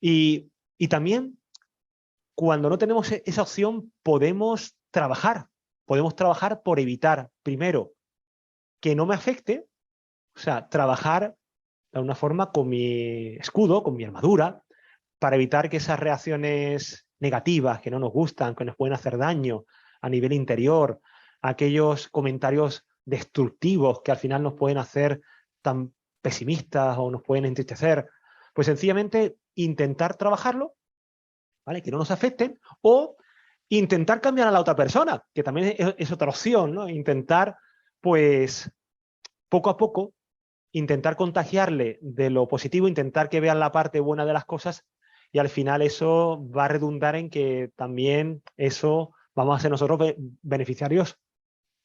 Y también, cuando no tenemos esa opción, podemos trabajar por evitar, primero, que no me afecte, o sea, trabajar de una forma con mi escudo, con mi armadura, para evitar que esas reacciones negativas que no nos gustan, que nos pueden hacer daño a nivel interior, aquellos comentarios destructivos que al final nos pueden hacer tan pesimistas o nos pueden entristecer, pues sencillamente intentar trabajarlo, ¿vale? Que no nos afecten, o intentar cambiar a la otra persona, que también es otra opción, ¿no? Intentar, pues, poco a poco, intentar contagiarle de lo positivo, intentar que vean la parte buena de las cosas, y al final eso va a redundar en que también eso vamos a ser nosotros beneficiarios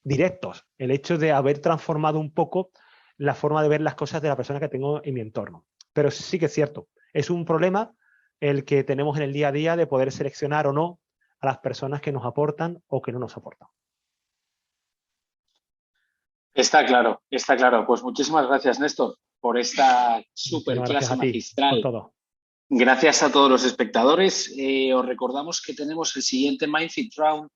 directos. El hecho de haber transformado un poco la forma de ver las cosas de la persona que tengo en mi entorno. Pero sí que es cierto, es un problema el que tenemos en el día a día de poder seleccionar o no a las personas que nos aportan o que no nos aportan. Está claro, está claro. Pues muchísimas gracias, Néstor, por esta súper Muchísimas gracias clase a ti por magistral. todo. Gracias a todos los espectadores. Os recordamos que tenemos el siguiente Mindfit Round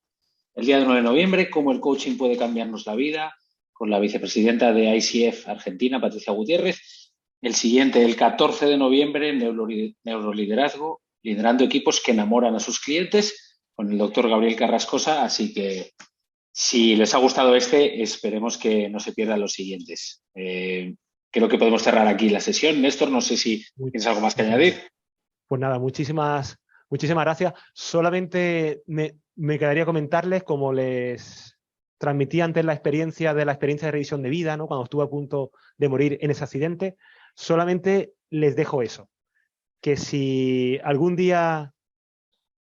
el día 9 de noviembre, cómo el coaching puede cambiarnos la vida, con la vicepresidenta de ICF Argentina, Patricia Gutiérrez. El siguiente, el 14 de noviembre, Neuroliderazgo, liderando equipos que enamoran a sus clientes, con el doctor Gabriel Carrascosa. Así que, si les ha gustado esperemos que no se pierdan los siguientes. Creo que podemos cerrar aquí la sesión. Néstor, no sé si tienes algo más que añadir. Pues nada, muchísimas gracias. Solamente me quedaría comentarles, como les transmití antes la experiencia de revisión de vida, ¿no? Cuando estuve a punto de morir en ese accidente, solamente les dejo eso, que si algún día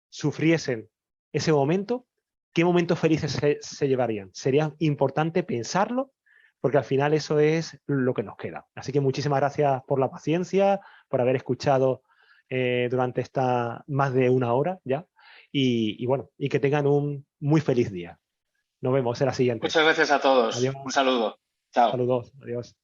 sufriesen ese momento, ¿qué momentos felices se llevarían? Sería importante pensarlo, porque al final eso es lo que nos queda. Así que muchísimas gracias por la paciencia, por haber escuchado durante esta más de una hora ya. y bueno, y que tengan un muy feliz día. Nos vemos en la siguiente. Muchas gracias a todos. Adiós. Un saludo. Chao. Saludos. Adiós.